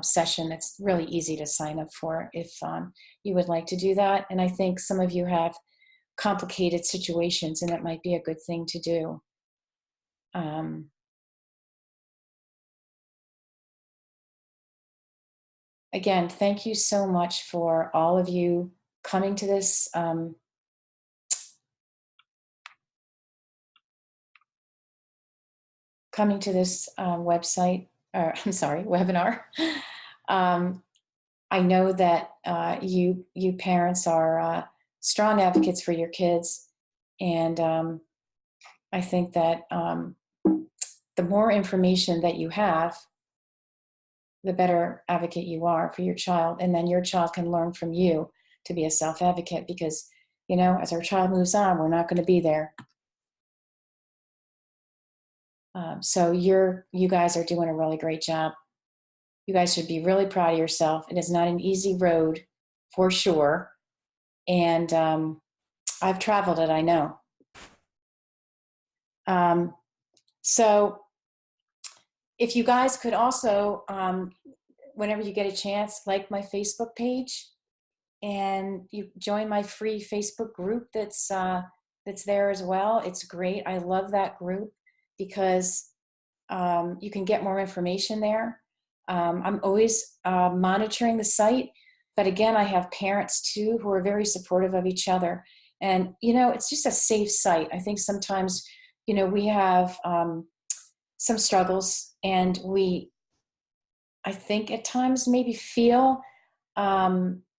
session that's really easy to sign up for if you would like to do that. And I think some of you have complicated situations and it might be a good thing to do. Again, thank you so much for all of you coming to this website, or I'm sorry, webinar. I know that you parents are strong advocates for your kids, and I think that the more information that you have, the better advocate you are for your child, and then your child can learn from you to be a self-advocate, because, you know, as our child moves on, we're not going to be there. So you guys are doing a really great job. You guys should be really proud of yourself. It is not an easy road, for sure. And I've traveled it, I know. So if you guys could also, whenever you get a chance, like my Facebook page, and you join my free Facebook group that's there as well. It's great. I love that group because you can get more information there. I'm always monitoring the site, but again, I have parents too who are very supportive of each other. And, you know, it's just a safe site. I think sometimes, you know, we have some struggles, and I think at times maybe feel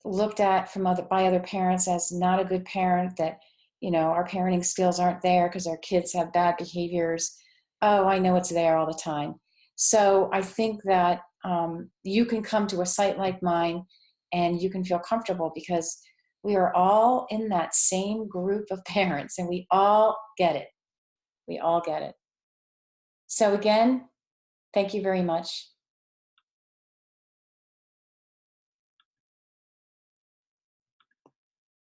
looked at by other parents as not a good parent, that, you know, our parenting skills aren't there because our kids have bad behaviors. Oh, I know it's there all the time. So I think that you can come to a site like mine and you can feel comfortable, because we are all in that same group of parents and we all get it. We all get it. So again, thank you very much.